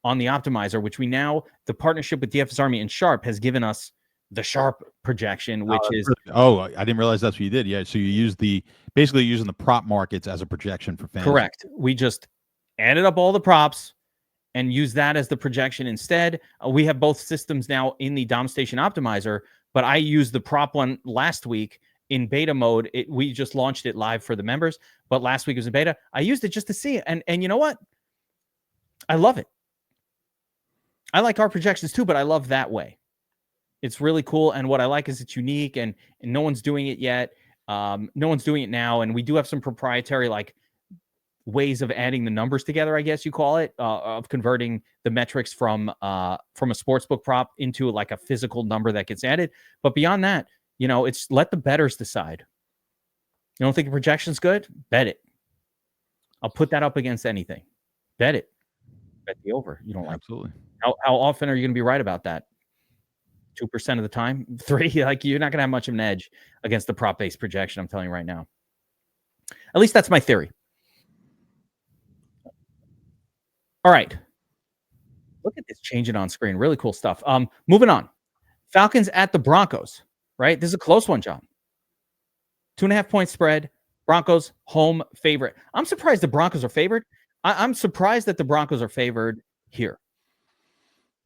on the optimizer, which the partnership with DFS Army and Sharp has given us the sharp projection, which is... Oh, I didn't realize that's what you did. Yeah, so you basically using the prop markets as a projection for fantasy. Correct. We just added up all the props and use that as the projection instead. We have both systems now in the Dom Station optimizer, but I used the prop one last week in beta mode. We just launched it live for the members, but last week it was in beta. I used it just to see it. And you know what? I love it. I like our projections too, but I love that way. It's really cool. And what I like is it's unique and no one's doing it yet. No one's doing it now. And we do have some proprietary ways of adding the numbers together, I guess you call it, of converting the metrics from a sportsbook prop into like a physical number that gets added. But beyond that, it's let the bettors decide. You don't think the projection's good? Bet it. I'll put that up against anything. Bet it. Bet the over. You don't like absolutely. How often are you going to be right about that? 2% of the time? 3? You're not going to have much of an edge against the prop-based projection, I'm telling you right now. At least that's my theory. All right. Look at this changing on screen. Really cool stuff. Moving on. Falcons at the Broncos, right? This is a close one, John. 2.5 point spread. Broncos home favorite. I'm surprised the Broncos are favored. I'm surprised that the Broncos are favored here.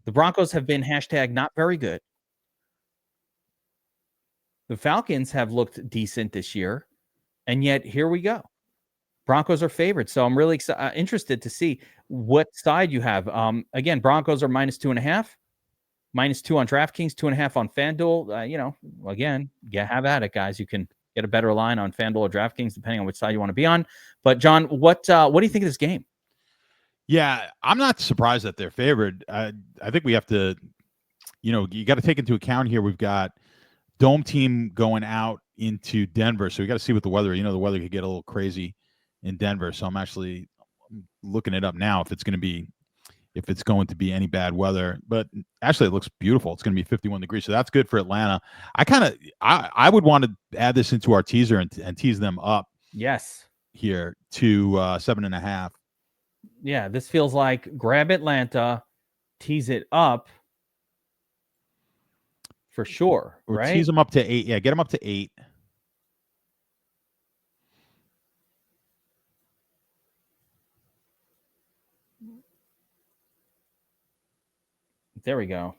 The Broncos have been hashtag not very good. The Falcons have looked decent this year, and yet here we go. Broncos are favored, so I'm really interested to see what side you have. Again, Broncos are -2.5, -2 on DraftKings, 2.5 on FanDuel. Again, have at it, guys. You can get a better line on FanDuel or DraftKings depending on which side you want to be on. But John, what do you think of this game? Yeah, I'm not surprised that they're favored. I think we have to, you got to take into account here. We've got Dome team going out into Denver, so we got to see what the weather. The weather could get a little crazy in Denver. So I'm actually looking it up now if it's going to be any bad weather. But actually, it looks beautiful. It's going to be 51 degrees, so that's good for Atlanta. I would want to add this into our teaser and tease them up. Yes, here to 7.5. Yeah, this feels like grab Atlanta, tease it up for sure, or right? Tease them up to 8. Yeah, get them up to 8. There we go.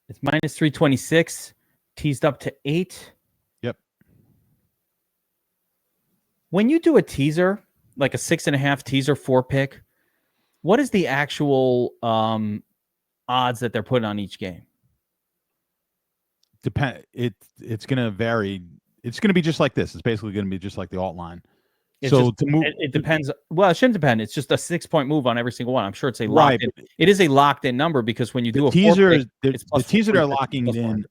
It's -326, teased up to 8. Yep. When you do a teaser, like a 6.5 teaser 4 pick, what is the actual odds that they're putting on each game? It's going to vary. It's going to be just like this. It's basically going to be just like the alt line. It depends. Well, it shouldn't depend. It's just a 6-point move on every single one. I'm sure it's a locked in. It is a locked in number because when you do a teaser, pick, the teaser they're locking it in.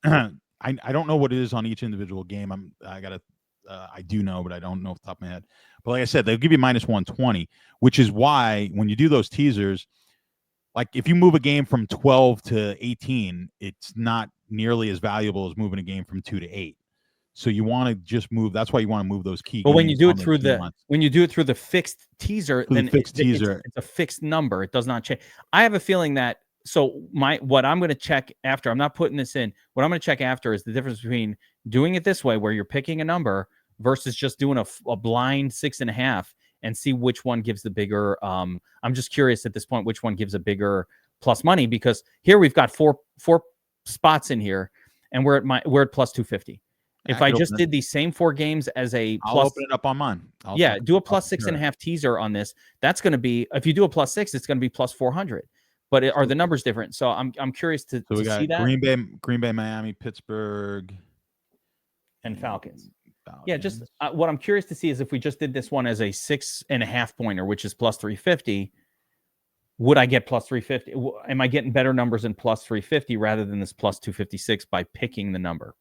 I don't know what it is on each individual game. I do know, but I don't know off the top of my head. But like I said, they'll give you -120, which is why when you do those teasers, like if you move a game from 12 to 18, it's not nearly as valuable as moving a game from 2 to 8. So you want to just move. That's why you want to move those key. But when you do it through the fixed teaser, then it's a fixed number. It does not change. I have a feeling that So what I'm going to check after, I'm not putting this in. What I'm going to check after is the difference between doing it this way, where you're picking a number, versus just doing a blind 6.5 and see which one gives the bigger. I'm just curious at this point which one gives a bigger plus money, because here we've got four spots in here, and we're at plus 250. If I just did these same 4 games as a plus, I'll open it up on mine. Do a plus 6.5 teaser on this. That's going to be, if you do a plus 6, it's going to be plus 400. But are the numbers different? So I'm curious to see that. Green Bay, Miami, Pittsburgh, and Falcons. Yeah, just what I'm curious to see is if we just did this one as a 6.5 pointer, which is plus 350, would I get plus 350? Am I getting better numbers in plus 350 rather than this plus 256 by picking the number?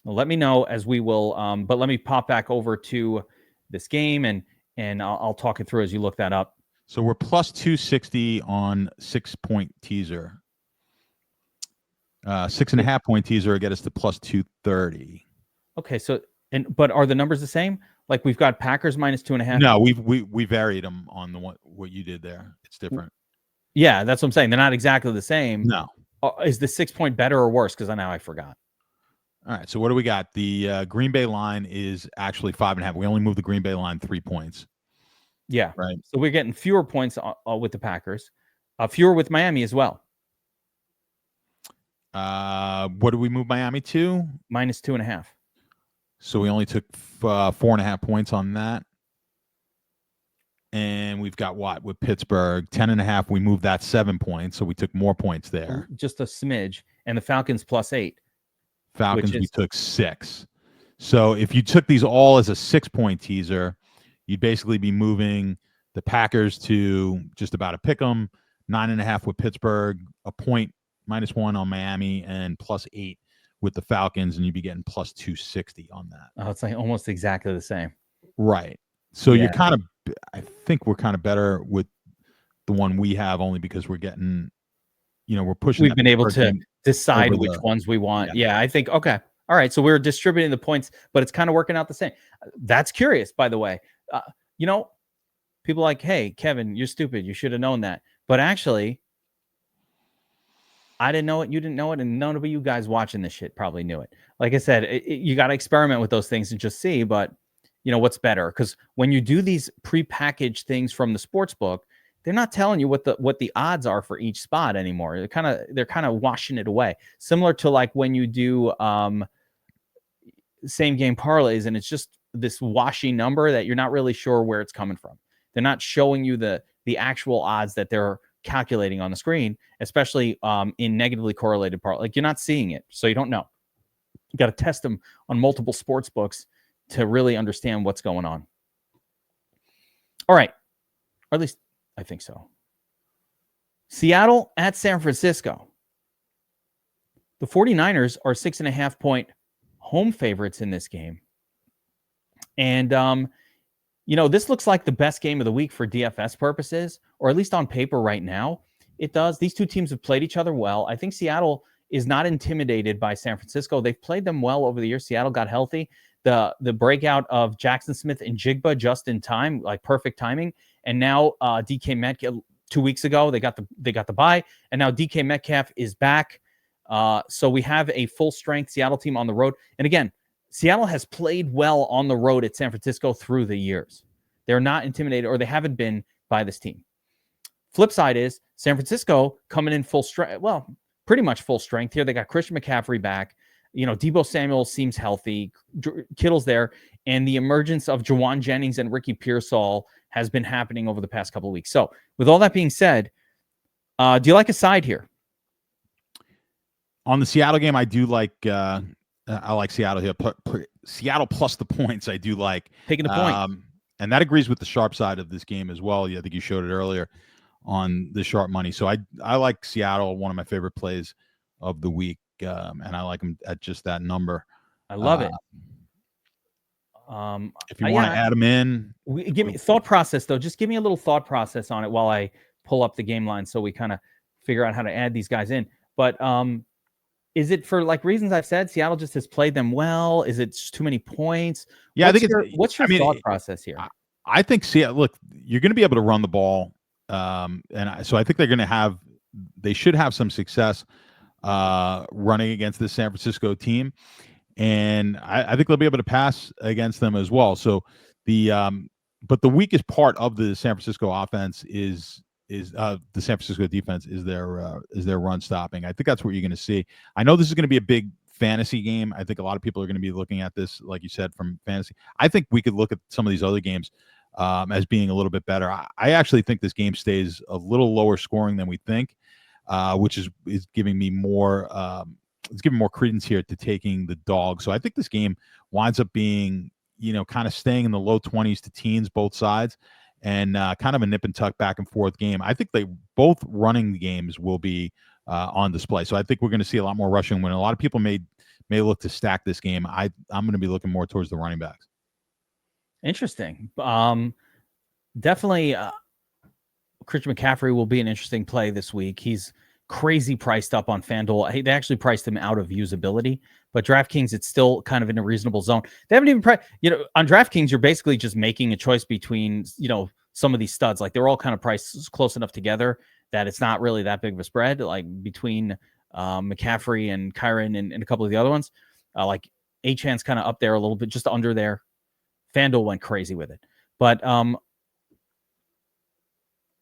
Well, let me know as we will. But let me pop back over to this game and I'll talk it through as you look that up. So we're plus 260 on 6-point teaser. 6.5 point teaser will get us to plus 230. Okay, so but are the numbers the same? Like we've got Packers minus 2.5. No, we varied them on the what you did there. It's different. Yeah, that's what I'm saying. They're not exactly the same. No. Is the 6-point better or worse? Because now I forgot. All right. So what do we got? The Green Bay line is actually 5.5. We only moved the Green Bay line 3 points. Yeah. Right. So we're getting fewer points with the Packers, fewer with Miami as well. What do we move Miami to? Minus 2.5. So we only took 4.5 points on that. And we've got what with Pittsburgh 10.5. We moved that 7 points, so we took more points there. Just a smidge. And the Falcons plus 8. Falcons we took 6. So if you took these all as a 6-point teaser, you'd basically be moving the Packers to just about a pick 'em, 9.5 with Pittsburgh, a point -1 on Miami, and plus 8 with the Falcons, and you'd be getting plus 260 on that. Oh, it's like almost exactly the same. Right. So you're kind of, I think we're kind of better with the one we have, only because we're getting, we're pushing. We've been able to decide which ones we want. Yeah, I think, okay. All right. So we're distributing the points, but it's kind of working out the same. That's curious, by the way. People like, hey, Kevin, you're stupid. You should have known that. But actually, I didn't know it. You didn't know it. And none of you guys watching this shit probably knew it. Like I said, you got to experiment with those things and just see. But what's better? Because when you do these prepackaged things from the sports book, they're not telling you what the odds are for each spot anymore. They're kind of washing it away. Similar to like when you do same game parlays, and it's just this washy number that you're not really sure where it's coming from. They're not showing you the actual odds that they're calculating on the screen, especially in negatively correlated parlay. Like you're not seeing it, so you don't know. You got to test them on multiple sports books to really understand what's going on. All right, or at least I think so. Seattle at San Francisco. The 49ers are 6.5-point home favorites in this game. And, this looks like the best game of the week for DFS purposes, or at least on paper right now. It does. These two teams have played each other well. I think Seattle is not intimidated by San Francisco. They've played them well over the years. Seattle got healthy. The breakout of Jackson Smith and Jigba just in time, like perfect timing. And now DK Metcalf 2 weeks ago, they got the bye, and now DK Metcalf is back. So we have a full strength Seattle team on the road. And again, Seattle has played well on the road at San Francisco through the years. They're not intimidated, or they haven't been, by this team. Flip side is San Francisco coming in full strength. Well, pretty much full strength here. They got Christian McCaffrey back. Deebo Samuel seems healthy. Kittle's there. And the emergence of Jawan Jennings and Ricky Pearsall has been happening over the past couple of weeks. So with all that being said, do you like a side here? On the Seattle game, I do like I like Seattle here. Seattle plus the points, I do like. Taking the point. And that agrees with the sharp side of this game as well. I think you showed it earlier on the sharp money. So I like Seattle, one of my favorite plays of the week. And I like them at just that number. I love it. If you want to add them in. Give me thought process, though. Just give me a little thought process on it while I pull up the game line so we kind of figure out how to add these guys in. But is it for like reasons I've said? Seattle just has played them well. Is it just too many points? Yeah, what's your thought process here? I think Seattle. Look, you're going to be able to run the ball So I think they should have some success running against this San Francisco team. And I think they'll be able to pass against them as well. So but the weakest part of the San Francisco offense is the San Francisco defense is their run stopping. I think that's what you're going to see. I know this is going to be a big fantasy game. I think a lot of people are going to be looking at this, like you said, from fantasy. I think we could look at some of these other games as being a little bit better. I actually think this game stays a little lower scoring than we think, which is giving me more. It's giving more credence here to taking the dog. So I think this game winds up being, kind of staying in the low 20s to teens, both sides, and kind of a nip and tuck back and forth game. I think both running games will be on display. So I think we're going to see a lot more rushing. When a lot of people may look to stack this game, I'm going to be looking more towards the running backs. Interesting. Definitely, Christian McCaffrey will be an interesting play this week. He's crazy priced up on FanDuel. They actually priced him out of usability, but DraftKings, it's still kind of in a reasonable zone. They haven't even on DraftKings, you're basically just making a choice between, some of these studs. Like they're all kind of priced close enough together that it's not really that big of a spread, like between McCaffrey and Kyron and a couple of the other ones. Like Achan's kind of up there a little bit, just under there. FanDuel went crazy with it. But I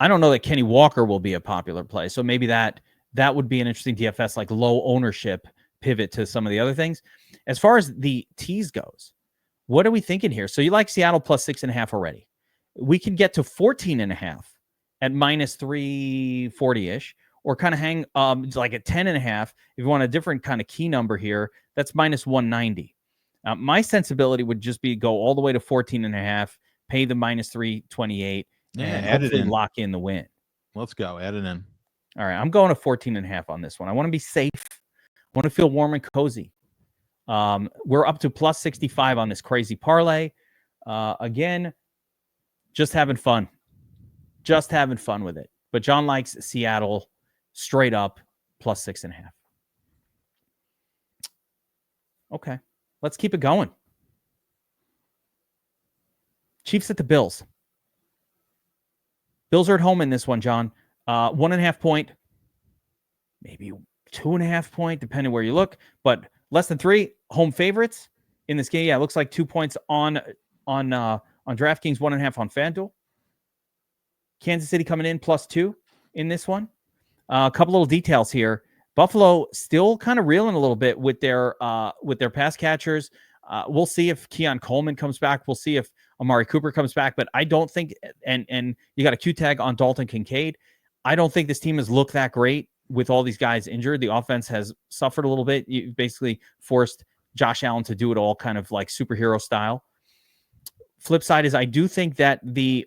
don't know that Kenny Walker will be a popular play. So maybe that would be an interesting DFS, like low ownership pivot to some of the other things. As far as the tease goes, what are we thinking here? So you like Seattle plus 6.5 already. We can get to 14.5 at minus 340-ish, or kind of hang like at 10.5. If you want a different kind of key number here, that's minus 190. My sensibility would just be go all the way to 14.5, pay the minus 328, and hopefully lock in the win. Let's go. Add it in. All right, I'm going to 14.5 on this one. I want to be safe. I want to feel warm and cozy. We're up to plus 65 on this crazy parlay. Again, just having fun. Just having fun with it. But John likes Seattle straight up plus 6.5. Okay, let's keep it going. Chiefs at the Bills. Bills are at home in this one, John. 1.5 point, maybe 2.5 point, depending where you look, but less than 3 home favorites in this game. Yeah, it looks like 2 points on DraftKings, 1.5 on FanDuel. Kansas City coming in plus 2 in this one. A couple little details here. Buffalo still kind of reeling a little bit with their pass catchers. We'll see if Keon Coleman comes back. We'll see if Amari Cooper comes back, but I don't think, and you got a Q tag on Dalton Kincaid. I don't think this team has looked that great with all these guys injured. The offense has suffered a little bit. You basically forced Josh Allen to do it all kind of like superhero style. Flip side is I do think that the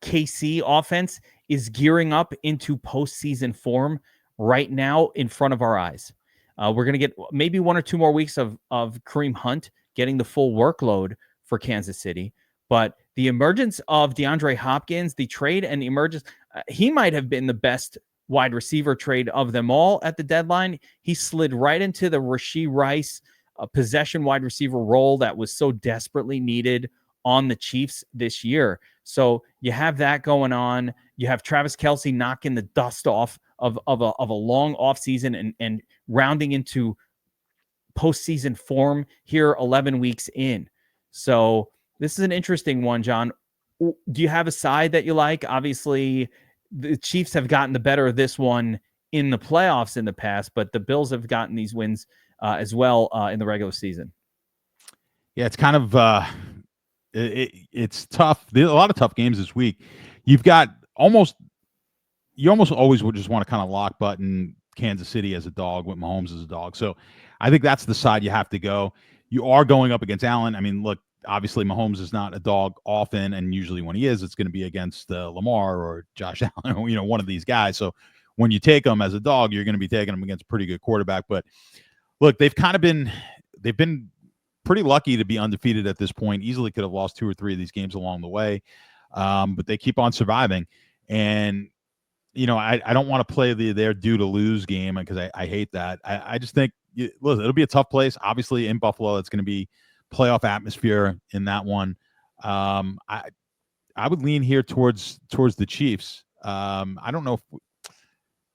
KC offense is gearing up into postseason form right now in front of our eyes. We're going to get maybe 1 or 2 more weeks of Kareem Hunt getting the full workload for Kansas City. But the emergence of DeAndre Hopkins, the trade and the emergence, he might have been the best wide receiver trade of them all at the deadline. He slid right into the Rashee Rice possession wide receiver role that was so desperately needed on the Chiefs this year. So you have that going on. You have Travis Kelce knocking the dust off of a long offseason and rounding into postseason form here 11 weeks in. So this is an interesting one, John. Do you have a side that you like? Obviously, the Chiefs have gotten the better of this one in the playoffs in the past, but the Bills have gotten these wins as well in the regular season. Yeah, it's kind of it's tough. There's a lot of tough games this week. You almost always would just want to kind of lock button Kansas City as a dog with Mahomes as a dog. So I think that's the side you have to go. You are going up against Allen. I mean, look, obviously Mahomes is not a dog often, and usually when he is, it's going to be against Lamar or Josh Allen, one of these guys. So when you take them as a dog, you're going to be taking them against a pretty good quarterback. But look, they've been pretty lucky to be undefeated at this point. Easily could have lost 2 or 3 of these games along the way, but they keep on surviving. And I don't want to play their due to lose game because I hate that. I just think listen, it'll be a tough place. Obviously in Buffalo, it's going to be playoff atmosphere in that one. I I would lean here towards the Chiefs. I don't know if.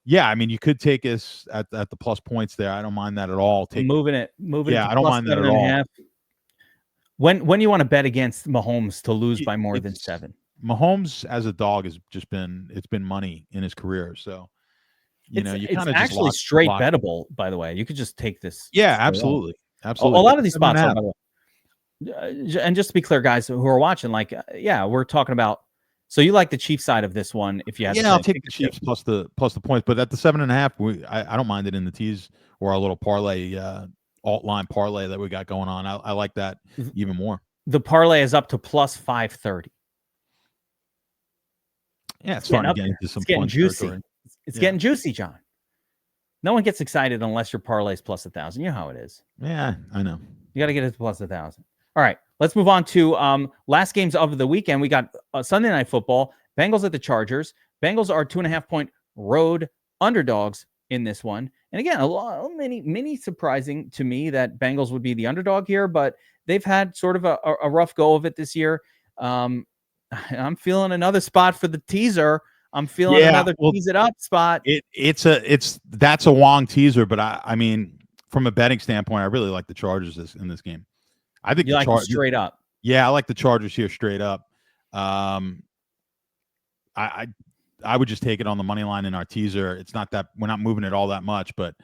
Yeah, I mean, you could take us at the plus points there. I don't mind that at all. Moving it Yeah, to I don't plus mind that at 7.5. all. When you want to bet against Mahomes to lose by more than 7? Mahomes as a dog has just been money in his career. So, you kind of just actually straight bettable, by the way. You could just take this. Yeah, absolutely. Absolutely. A lot of these spots are, by the way. And just to be clear, guys who are watching, like, we're talking about. So you like the Chiefs side of this one? If you had, I'll take the Chiefs plus the points. But at the 7.5, I don't mind it in the tees or our little parlay, alt line parlay that we got going on. I like that even more. The parlay is up to plus 530. Yeah, it's starting to get into some fun juicy. Territory. It's getting juicy, John. No one gets excited unless your parlay is plus 1,000. You know how it is. Yeah, I know. You got to get it to plus 1,000. All right, let's move on to last games of the weekend. We got Sunday Night Football, Bengals at the Chargers. Bengals are 2.5-point road underdogs in this one. And again, many surprising to me that Bengals would be the underdog here, but they've had sort of a rough go of it this year. I'm feeling another spot for the teaser. I'm feeling another tease it up spot. That's a Wong teaser, but I mean, from a betting standpoint, I really like the Chargers in this game. I think you like them straight up. Yeah, I like the Chargers here straight up. I would just take it on the money line in our teaser. It's not that we're not moving it all that much, but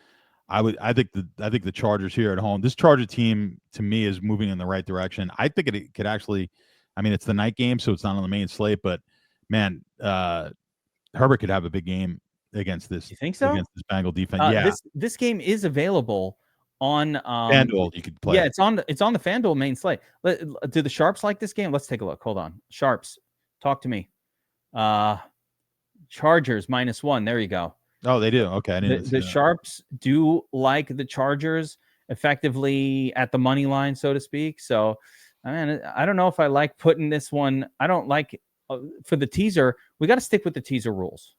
I think the Chargers here at home. This Charger team to me is moving in the right direction. I think it could actually. I mean, it's the night game, so it's not on the main slate. But man, Herbert could have a big game against this. You think so? Against this Bengal defense. This game is available on FanDuel. You could play. Yeah, it's on the FanDuel main slate. Do the Sharps like this game? Let's take a look. Hold on, Sharps, talk to me. Chargers -1. There you go. Oh, they do. Okay, I didn't. The Sharps do like the Chargers effectively at the money line, so to speak. So, I mean, I don't know if I like putting this one. I don't like for the teaser. We got to stick with the teaser rules.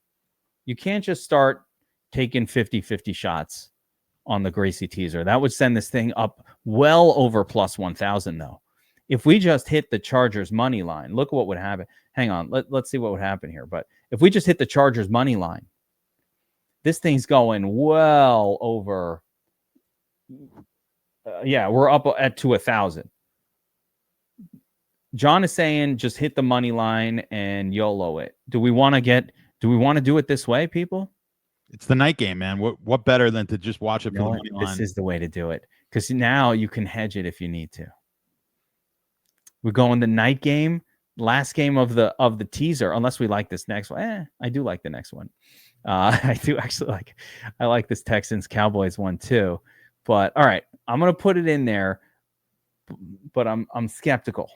You can't just start taking 50-50 shots on the Gracie teaser. That would send this thing up well over plus 1,000, though. If we just hit the Chargers money line, look what would happen. Hang on, let's see what would happen here. But if we just hit the Chargers money line, this thing's going well over. We're up to 1,000. John is saying just hit the money line and YOLO it. Do we want to do it this way, people? It's the night game, man. What better than to just watch it for the money line? This is the way to do it, because now you can hedge it if you need to. We're going the night game, last game of the teaser, unless we like this next one. I do like the next one. I do actually I like this Texans Cowboys one too. But all right, I'm gonna put it in there, but I'm skeptical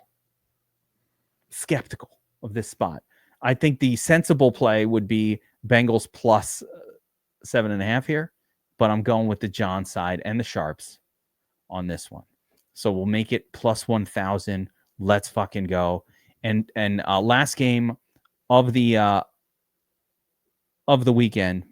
of this spot. I think the sensible play would be Bengals plus 7.5 here, but I'm going with the John side and the Sharps on this one. So we'll make it plus 1,000. Let's fucking go. And last game of the weekend,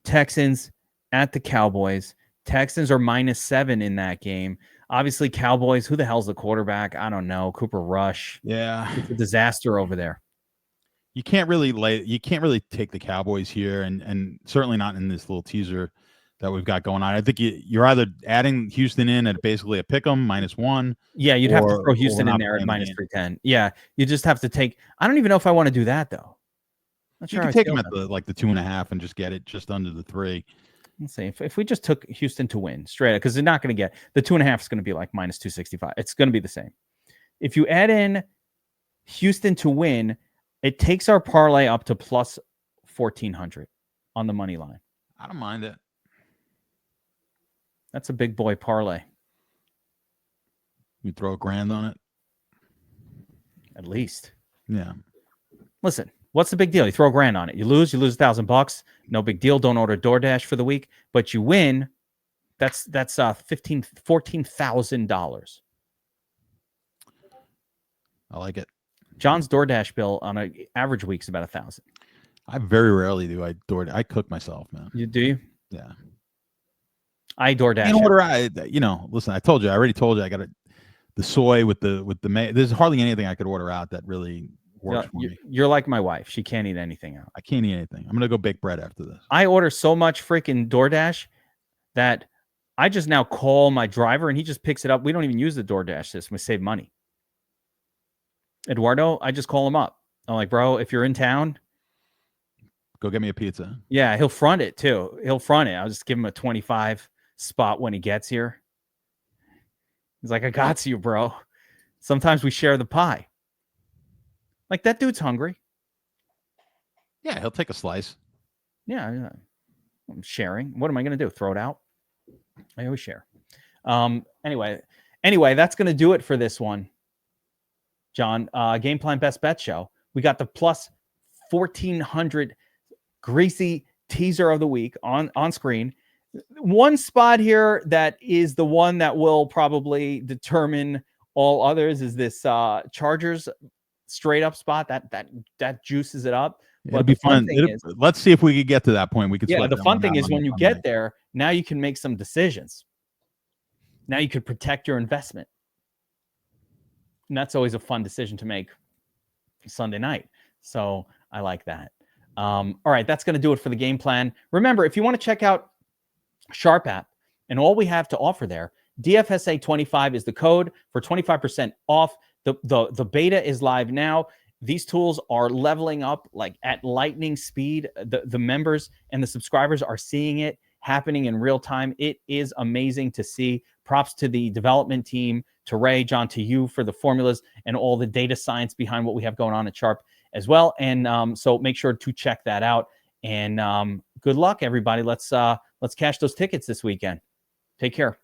Texans at the Cowboys. Texans are -7 in that game. Obviously, Cowboys, who the hell's the quarterback? I don't know. Cooper Rush. Yeah. It's a disaster over there. You can't really take the Cowboys here, and certainly not in this little teaser that we've got going on. I think you're either adding Houston in at basically a pick 'em -1. Yeah, you'd have to throw Houston in there at -310. Yeah, you just have to take. I don't even know if I want to do that though. Not sure you can take them at the 2.5 and just get it just under the 3. Let's see if we just took Houston to win straight up, because they're not going to get the 2.5 is going to be like -265. It's going to be the same. If you add in Houston to win, it takes our parlay up to plus 1,400 on the money line. I don't mind it. That's a big boy parlay. You throw $1,000 on it, at least. Yeah. Listen, what's the big deal? You throw $1,000 on it. You lose $1,000. No big deal. Don't order DoorDash for the week, but you win. That's $14,000. I like it. John's DoorDash bill on an average week is about $1,000. I very rarely do. I cook myself, man. You do? Yeah. I DoorDash. Listen, I already told you I got the soy with the there's hardly anything I could order out that really works for me. You're like my wife. She can't eat anything out. I can't eat anything. I'm going to go bake bread after this. I order so much freaking DoorDash that I just now call my driver and he just picks it up. We don't even use the DoorDash system. We save money. Eduardo, I just call him up. I'm like, bro, if you're in town, go get me a pizza. Yeah, he'll front it too. He'll front it. I'll just give him a 25 spot when he gets here. He's like, I got you, bro. Sometimes we share the pie. Like, that dude's hungry. Yeah, he'll take a slice. Yeah, I'm sharing. What am I going to do? Throw it out? I always share. Anyway, that's going to do it for this one, John. Game Plan Best Bet Show. We got the plus 1,400 greasy teaser of the week on screen. One spot here that is the one that will probably determine all others is this Chargers straight up spot. That juices it up. It'll be fun. Let's see if we could get to that point. We could. Yeah, the fun thing is when you get there, now you can make some decisions. Now you could protect your investment. And that's always a fun decision to make Sunday night. So I like that. All right, that's going to do it for the game plan. Remember, if you want to check out Sharp app and all we have to offer there, DFSA 25 is the code for 25% off. The beta is live now. These tools are leveling up like at lightning speed. The members and the subscribers are seeing it happening in real time. It is amazing to see. Props to the development team, to Ray, John, to you for the formulas and all the data science behind what we have going on at Sharp as well. And so make sure to check that out. And good luck, everybody. Let's cash those tickets this weekend. Take care.